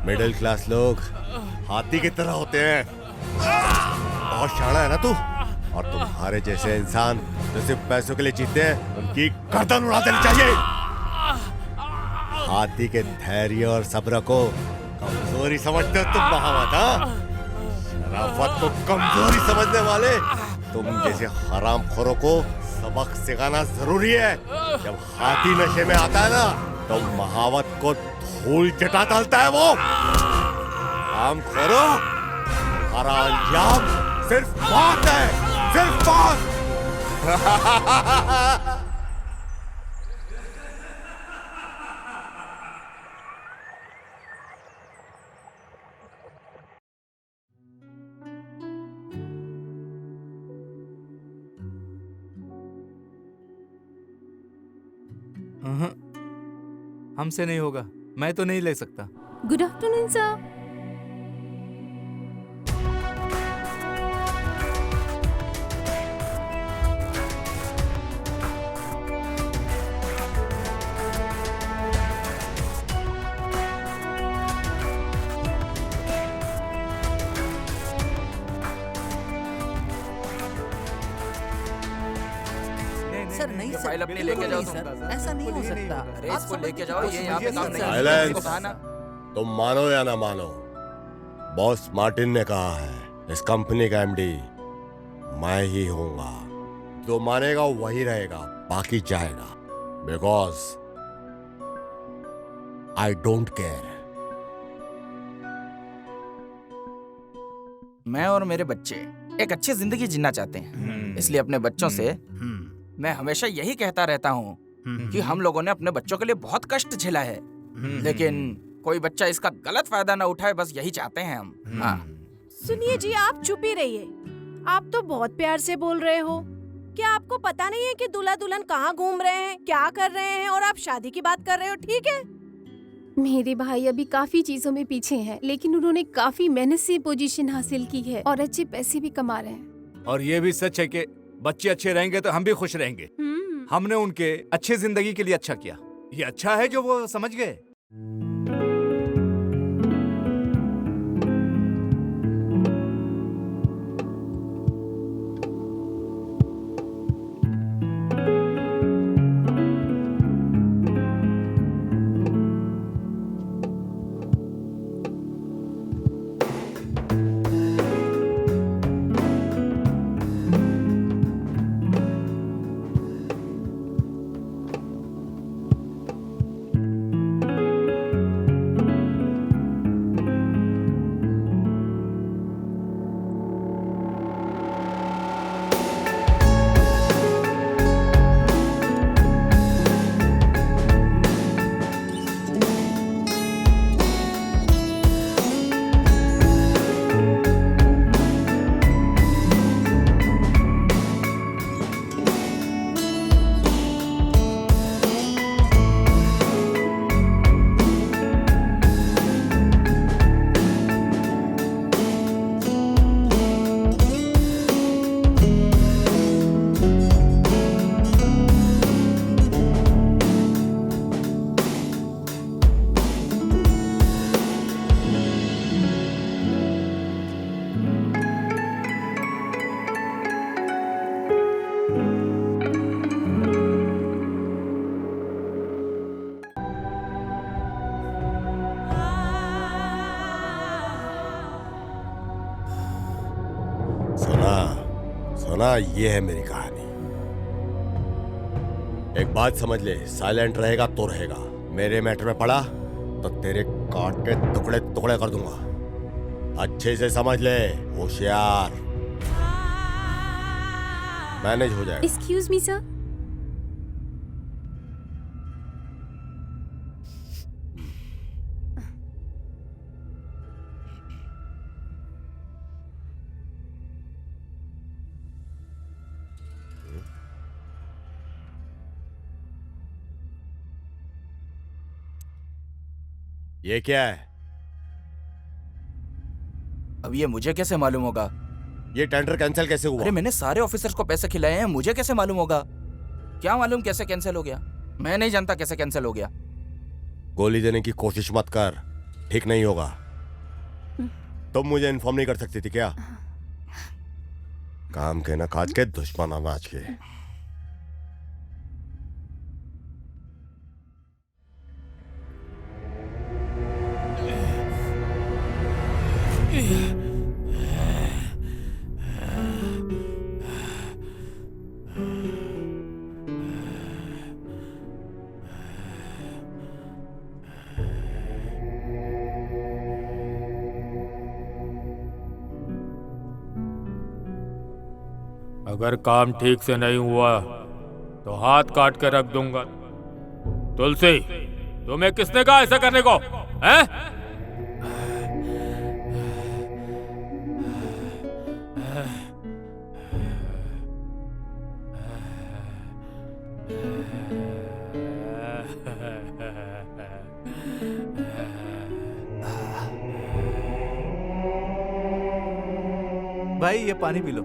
मिडिल क्लास लोग हाथी की तरह होते हैं। बहुत शाना है ना तू? और तुम्हारे जैसे इंसान जो सिर्फ पैसों के लिए जीते हैं, उनकी गर्दन उड़ा देनी चाहिए। हाथी के धैर्य और सब्र को कमजोरी समझते हो तुम महावत? शराफत को कमजोरी समझने वाले तुम जैसे हरामखोरों को सबक सिखाना जरूरी है। जब हाथी नशे में आता है ना, तो महावत को धूल चटा डालता है। वो काम करो, हमारा अंजाम सिर्फ मौत है, सिर्फ मौत। हमसे नहीं होगा, मैं तो नहीं ले सकता। Good afternoon sir. सर नहीं सर, फाइल अपनी लेके जाओ सर, तुम। ऐसा नहीं हो सकता। अरे आप इसको समझ लेके के जाओ, कोशिश ये यहाँ पे कीजिए काम नहीं सर। साइलेंस। इसको कहा ना। तुम मानो या ना मानो, बॉस मार्टिन ने कहा है इस कंपनी का एमडी मैं ही होऊंगा। जो मानेगा वही रहेगा, बाकी जाएगा। Because I don't care. मैं और मेरे बच्चे एक अच्छी जिंदगी जीना चाहते हैं, इसलिए अपने बच्चों से मैं हमेशा यही कहता रहता हूँ कि हम लोगों ने अपने बच्चों के लिए बहुत कष्ट झेला है, लेकिन कोई बच्चा इसका गलत फायदा ना उठाए, बस यही चाहते हैं हम। हाँ। सुनिए जी, आप चुप ही रहिए। आप तो बहुत प्यार से बोल रहे हो। क्या आपको पता नहीं है कि दूल्हा दुल्हन कहाँ घूम रहे हैं, क्या कर रहे हैं, और आप शादी की बात कर रहे हो? ठीक है, मेरे भाई अभी काफी चीजों में पीछे हैं, लेकिन उन्होंने काफी मेहनत से पोजीशन हासिल की है और अच्छे पैसे भी कमा रहे हैं। और ये भी सच है कि बच्चे अच्छे रहेंगे तो हम भी खुश रहेंगे। हमने उनके अच्छे जिंदगी के लिए अच्छा किया। ये अच्छा है जो वो समझ गए। सुना, ये है मेरी कहानी। एक बात समझ ले, साइलेंट रहेगा तो रहेगा। मेरे मैटर में पड़ा तो तेरे काट के टुकड़े टुकड़े कर दूंगा। अच्छे से समझ ले, होशियार। मैनेज हो जाएगा। Excuse me sir. ये क्या है? अब ये मुझे कैसे मालूम होगा? ये टेंडर कैंसिल कैसे हुआ? अरे मैंने सारे ऑफिसर्स को पैसे खिलाए हैं, मुझे कैसे मालूम होगा? क्या मालूम कैसे कैंसिल हो गया? मैं नहीं जानता कैसे कैंसिल हो गया। गोली देने की कोशिश मत कर, ठीक नहीं होगा। तुम मुझे इन्फॉर्म नहीं कर सकती थी क्या? काम के ना काज के, दुश्मन अनाज के। अगर काम ठीक से नहीं हुआ तो हाथ काट के रख दूंगा। तुलसी, तुम्हें किसने कहा ऐसा करने को? हैं? भाई ये पानी पी लो।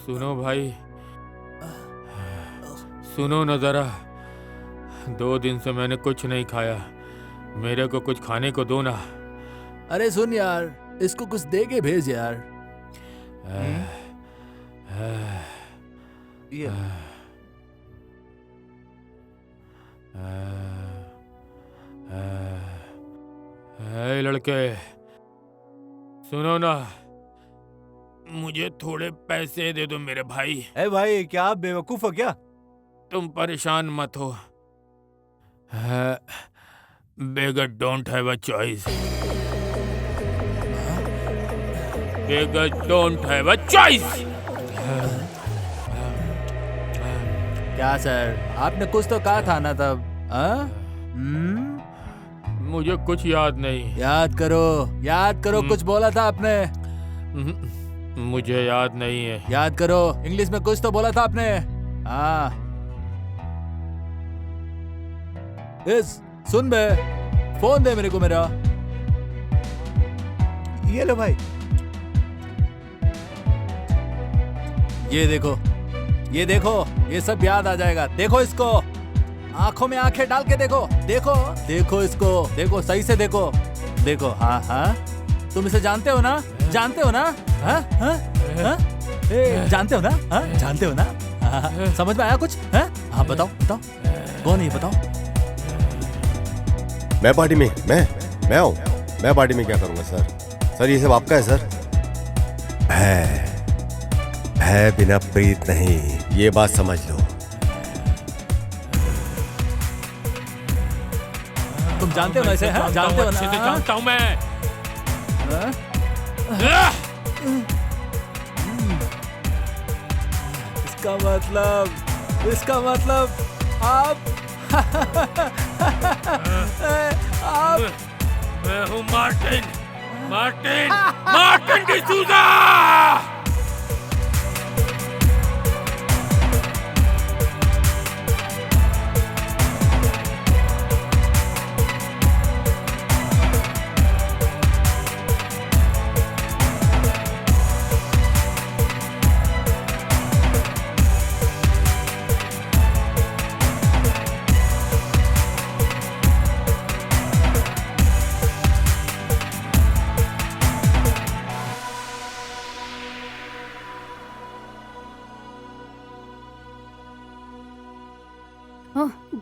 सुनो भाई, सुनो न जरा। 2 दिन से मैंने कुछ नहीं खाया, मेरे को कुछ खाने को दो ना। अरे सुन यार, इसको कुछ दे के भेज यार। ये हे लड़के, सुनो ना, मुझे थोड़े पैसे दे दो मेरे भाई। ए भाई, क्या आप बेवकूफ हो क्या? तुम परेशान मत हो। Beggar don't have a choice. Beggar don't have a choice. क्या सर, आपने कुछ तो कहा था ना तब? हाँ? मुझे कुछ याद नहीं। याद करो, कुछ बोला था आपने। मुझे याद नहीं है। याद करो, इंग्लिश में कुछ तो बोला था आपने। हाँ, सुन बे, फोन दे मेरे को मेरा। ये लो भाई। ये देखो, ये सब याद आ जाएगा। देखो इसको, आंखों में आंखें डाल के देखो इसको, देखो सही से देखो। हाँ, तुम इसे जानते हो ना? हाँ? जानते हो ना? हाँ, समझ में आया कुछ? हाँ, बताओ, कौन है ये, बताओ। मैं पार्टी में, मैं हूँ। मैं पार्टी में क्या करूँगा सर? ये सब आपका है सर। है बिना प्रीत नहीं, ये बात समझ लो। तुम जानते हो ना इसे? हाँ, जानते हो ना? अच्छे से जानता हूँ मैं। इसका मतलब आप मैं हूँ Martin D'Souza.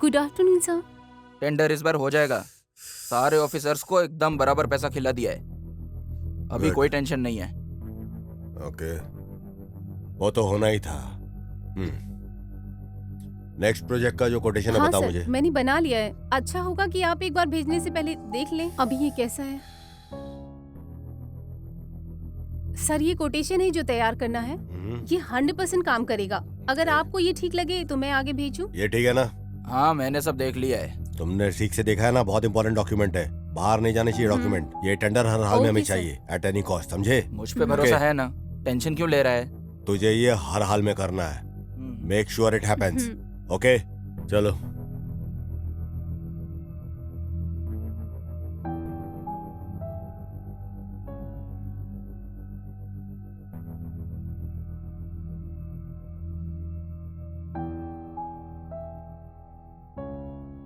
Good afternoon sir. Tender इस बार हो जाएगा। सारे ऑफिसर्स को एकदम बराबर पैसा खिला दिया है। अभी Good. कोई टेंशन नहीं है। ओके, वो तो होना ही था। नेक्स्ट प्रोजेक्ट का जो कोटेशन है हाँ बताओ सर, मुझे। मैंने बना लिया है। अच्छा होगा कि आप एक बार भेजने से पहले देख लें अभी ये कैसा है। सर, ये कोटेशन है जो तैयार करना है। ये 100% काम करेगा। अगर आपको ये ठीक लगे तो मैं आगे भेजूं। ये ठीक है ना? हाँ, मैंने सब देख लिया है। तुमने ठीक से देखा है ना? बहुत इंपॉर्टेंट डॉक्यूमेंट है, बाहर नहीं जाने चाहिए डॉक्यूमेंट। ये टेंडर हर हाल में हमें ओके, सर। चाहिए, एट एनी कॉस्ट, समझे? मुझ पे भरोसा है ना? टेंशन क्यों ले रहा है? तुझे ये हर हाल में करना है। Make sure it happens. Okay, चलो।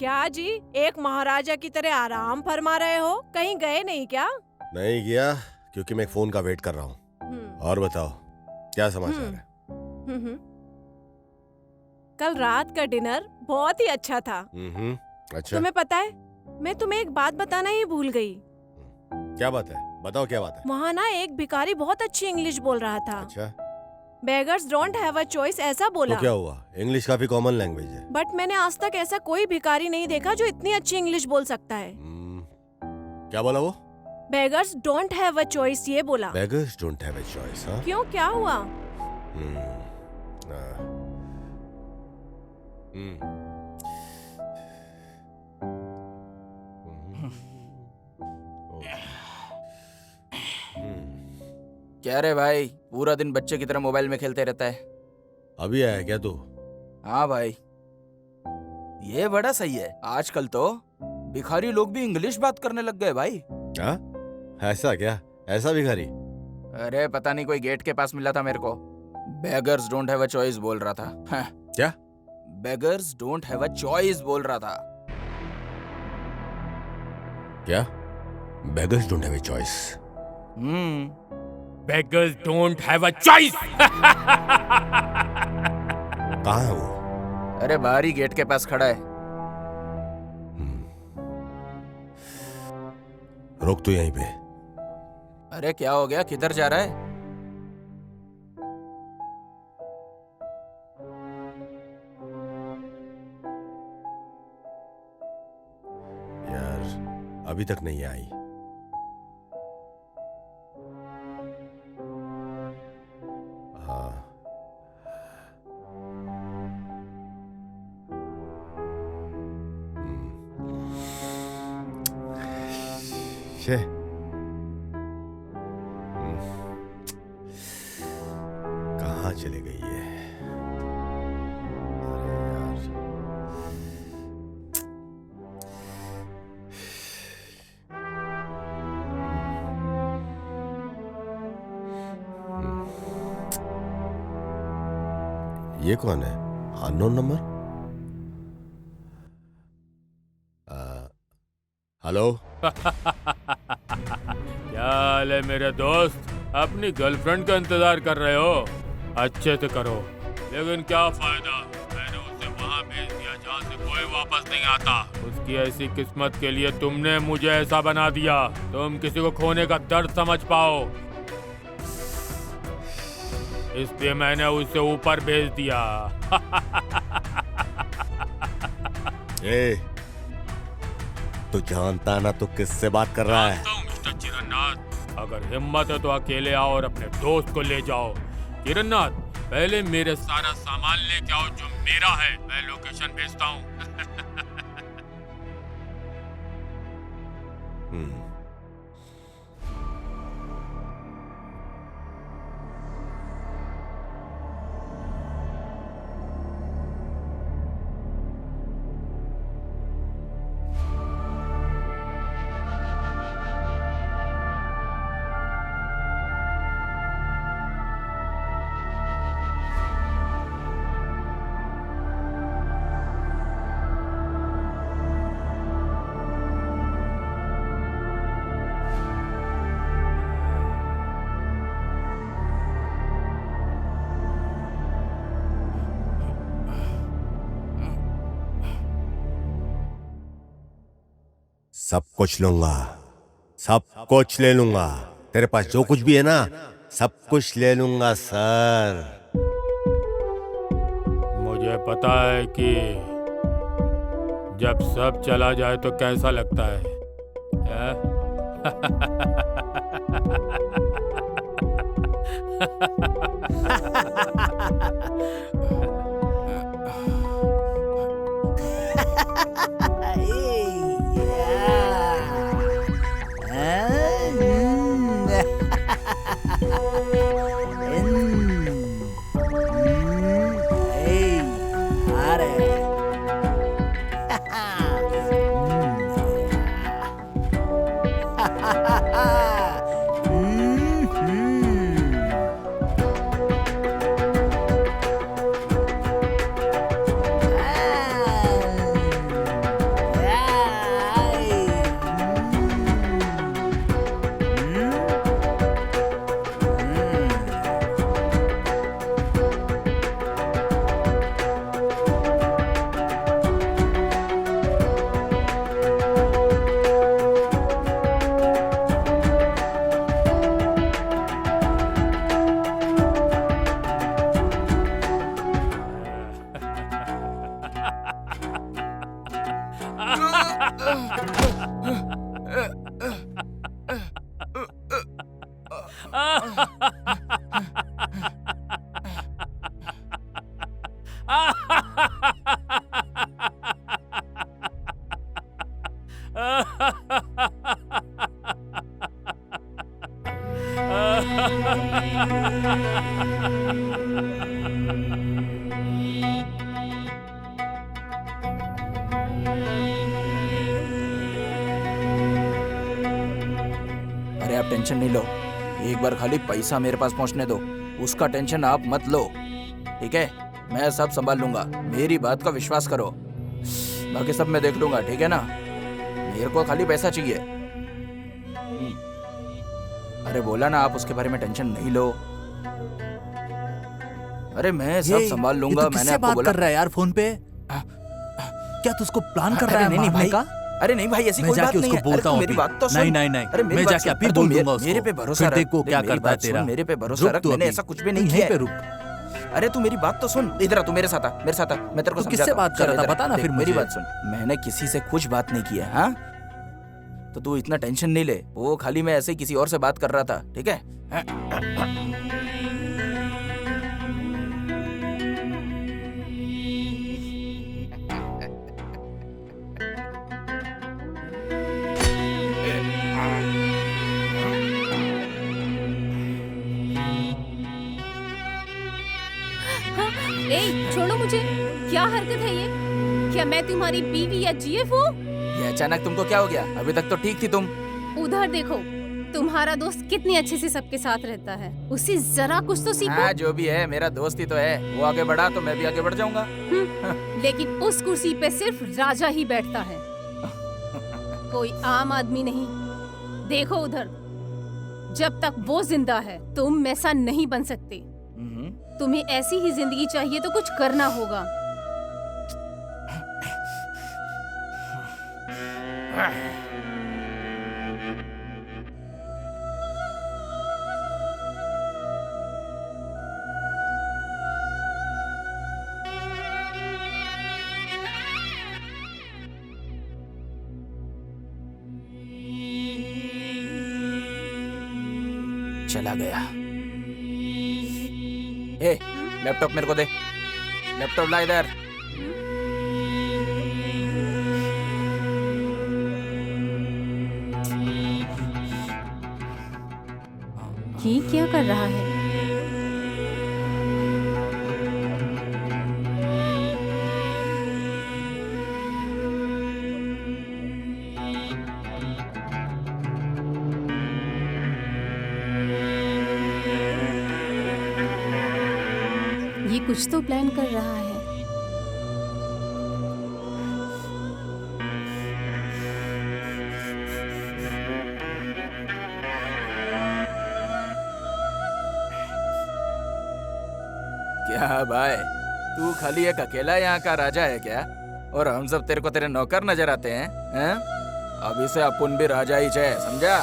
क्या जी, एक महाराजा की तरह आराम फरमा रहे हो? कहीं गए नहीं क्या? नहीं गया, क्योंकि मैं एक फोन का वेट कर रहा हूँ। और बताओ, क्या समाचार है? कल रात का डिनर बहुत ही अच्छा था। अच्छा, तुम्हें पता है, मैं तुम्हें एक बात बताना ही भूल गई। क्या बात है? बताओ क्या बात है? वहाँ ना एक भिखारी बहुत अच्छी इंग्लिश बोल रहा था। अच्छा, beggars don't have a choice ऐसा बोला। तो क्या हुआ? इंग्लिश काफी कॉमन लैंग्वेज है। बट मैंने आज तक ऐसा कोई भिखारी नहीं देखा जो इतनी अच्छी इंग्लिश बोल सकता है। क्या बोला वो? Beggars don't have a choice ये बोला। Beggars don't have a choice? हाँ, क्यों, क्या हुआ? क्या रे भाई, पूरा दिन बच्चे की तरह मोबाइल में खेलते रहता है। अभी आया क्या तू? हाँ भाई, ये बड़ा सही है। आजकल तो भिखारी लोग भी इंग्लिश बात करने लग गए भाई। हाँ, ऐसा क्या? ऐसा भिखारी? अरे पता नहीं, कोई गेट के पास मिला था मेरे को। Beggars don't have a choice बोल रहा था। हाँ। क्या? Beggars don't have a choice बोल रहा था। क्या? Beggars don't have a choice. Beggars don't have a choice. कहाँ है वो? अरे बाहर ही गेट के पास खड़ा है। रुक तो यहीं पे। अरे क्या हो गया, किधर जा रहा है? यार अभी तक नहीं आई। हाँ शे कहाँ चली गई है? अरे यार ये कौन है? Unknown number. हेलो। क्या हाल है मेरे दोस्त? अपनी गर्लफ्रेंड का इंतजार कर रहे हो? अच्छे से करो, लेकिन क्या फायदा, मैंने उसे वहाँ भेज दिया जहाँ से कोई वापस नहीं आता। उसकी ऐसी किस्मत के लिए तुमने मुझे ऐसा बना दिया। तुम किसी को खोने का दर्द समझ पाओ, इसलिए मैंने उसे ऊपर भेज दिया। ए, तू जानता ना तू किससे बात कर रहा है? मिस्टर चिरन्नाथ, अगर हिम्मत है तो अकेले आओ और अपने दोस्त को ले जाओ। चिरन्नाथ, पहले मेरे सारा सामान लेके आओ जो मेरा है, मैं लोकेशन भेजता हूँ। सब कुछ लूंगा, सब कुछ ले लूंगा। तेरे पास जो कुछ भी है ना, सब कुछ ले लूंगा सर। मुझे पता है कि जब सब चला जाए तो कैसा लगता है? अरे आप टेंशन नहीं लो, एक बार खाली पैसा मेरे पास पहुंचने दो, उसका टेंशन आप मत लो, ठीक है? मैं सब संभाल लूंगा, मेरी बात का विश्वास करो। बाकी सब मैं देख लूंगा, ठीक है ना? मेरे को खाली पैसा चाहिए। अरे बोला ना, आप उसके बारे में टेंशन नहीं लो। अरे मैं सब संभाल लूंगा। मैंने आपको बात बोला। कर रहा है यार फोन पे? क्या तू उसको प्लान कर रहा है? नहीं भाई का? अरे नहीं भाई, ऐसी मैं कोई बात जाके नहीं उसको है। बोलता हूँ। मेरी बात तो सुन। नहीं, अरे मैं जाके अभी बोल दूंगा उसको। मेरे पे भरोसा फिर रख। देखो क्या मेरी करता है बात सुन, तेरा। मेरे पे भरोसा रुक रख। तू मैंने अभी। ऐसा कुछ भी नहीं यहीं किया पे है। रुक। अरे तू मेरी बात तो सुन। इधर आ, तू मेरे साथ आ, मेरे साथ आ। मैं तेरे को तू किससे समझाता हूँ। बात कर रहा था? चल इधर, बता ना देख, फिर मेरी मुझे। बात सुन। मैंने किसी से कुछ बात नहीं किया, हाँ? तो तू इतना टेंशन नहीं ले। वो खाली मैं ऐसे ही किसी और से बात कर रहा था, ठीक है? ए, छोड़ो मुझे। क्या हरकत है ये? क्या मैं तुम्हारी बीवी या जीएफ हूँ? ये अचानक तुमको क्या हो गया? अभी तक तो ठीक थी तुम। उधर देखो, तुम्हारा दोस्त कितनी अच्छे से सबके साथ रहता है। उसे जरा कुछ तो सीखो। हाँ, जो भी है, मेरा दोस्त ही तो है। वो आगे बढ़ा तो मैं भी आगे बढ़ जाऊंगा। लेकिन उस कुर्सी पे सिर्फ राजा ही बैठता है, कोई आम आदमी नहीं। देखो उधर, जब तक वो जिंदा है तुम ऐसा नहीं बन सकते। तुम्हें ऐसी ही जिंदगी चाहिए तो कुछ करना होगा। चला गया। ए, लैपटॉप मेरे को दे। लैपटॉप ला इधर। ये क्या कर रहा है? ये कुछ तो प्लान कर रहा है। क्या भाई, तू खाली एक अकेला यहाँ का राजा है क्या? और हम सब तेरे को तेरे नौकर नजर आते हैं, हैं? अभी से अपन भी राजा ही है, समझा?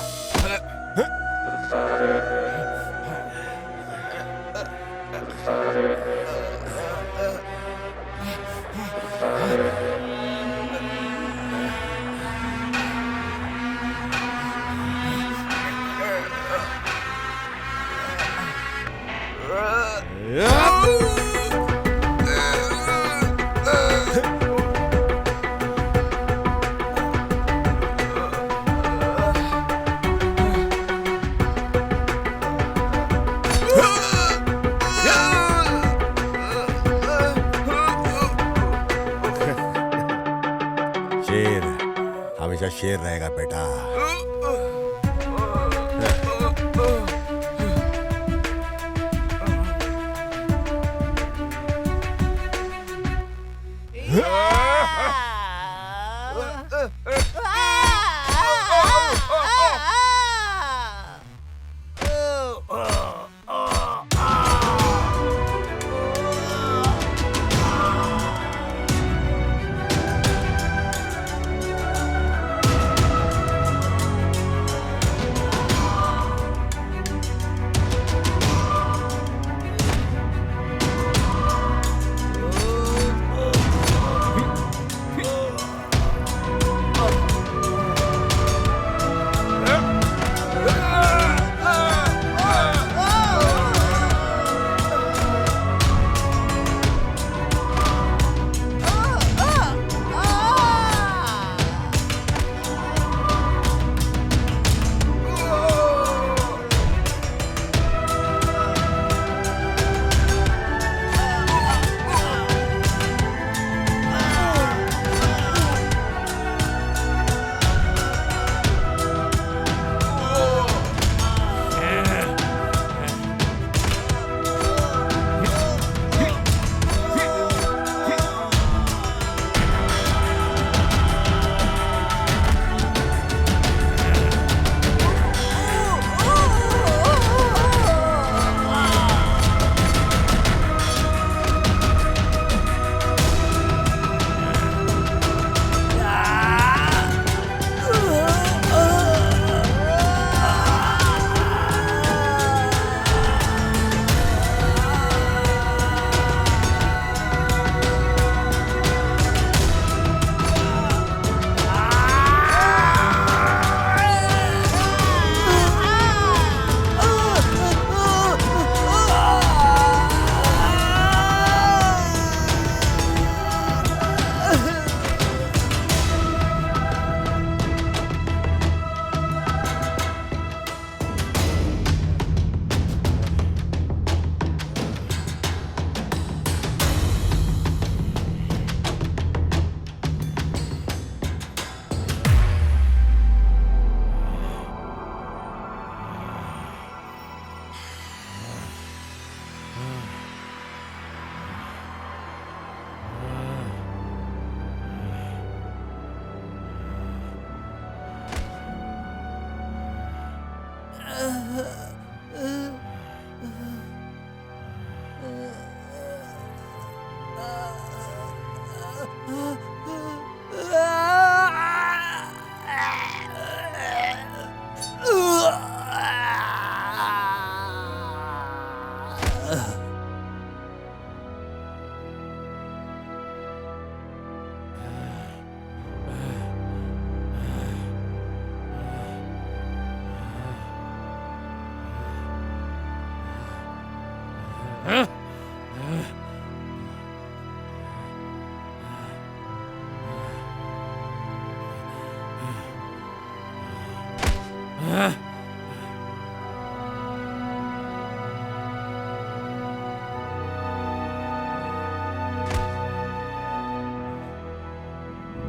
शेर हमेशा शेर रहेगा बेटा।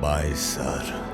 Bye sir.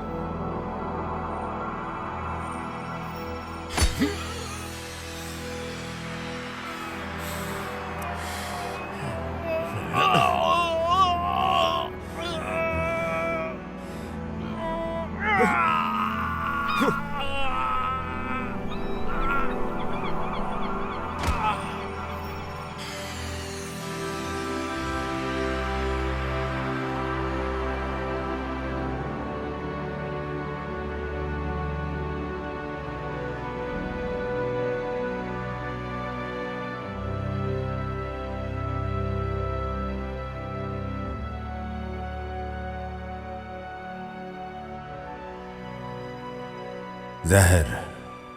जहर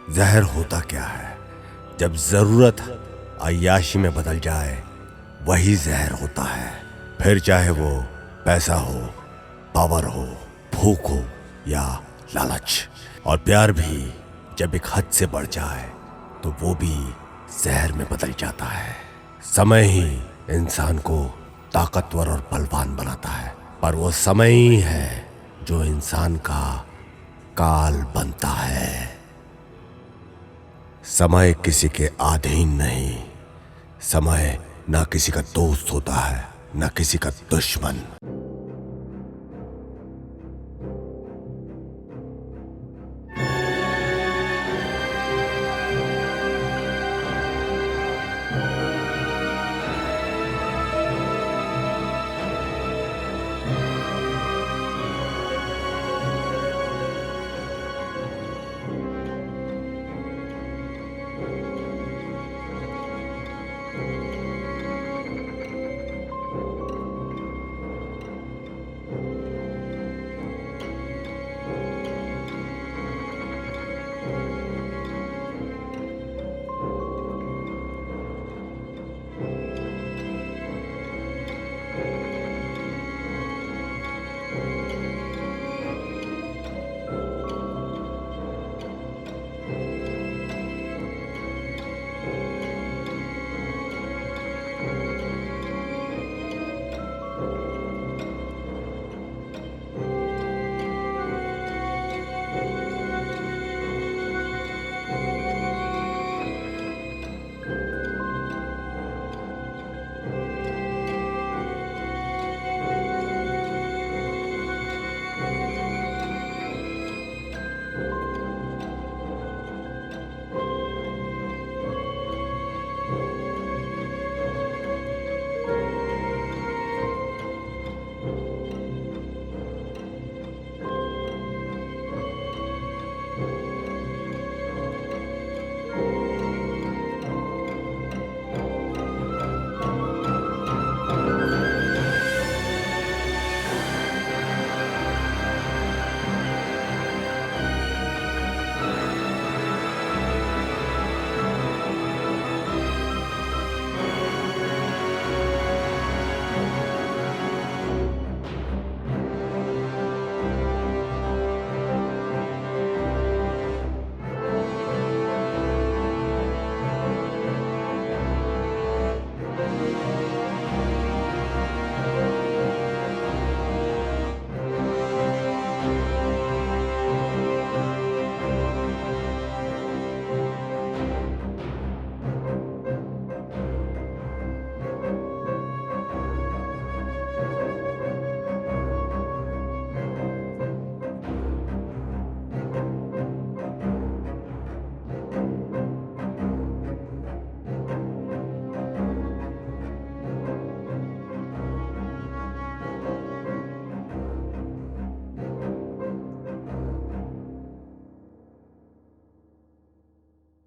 जहर होता क्या है? जब जरूरत अय्याशी में बदल जाए वही जहर होता है। फिर चाहे वो पैसा हो, पावर हो, भूख हो या लालच। और प्यार भी जब एक हद से बढ़ जाए तो वो भी जहर में बदल जाता है। समय ही इंसान को ताकतवर और बलवान बनाता है, पर वो समय ही है जो इंसान का काल बनता है। समय किसी के अधीन नहीं। समय ना किसी का दोस्त होता है, ना किसी का दुश्मन।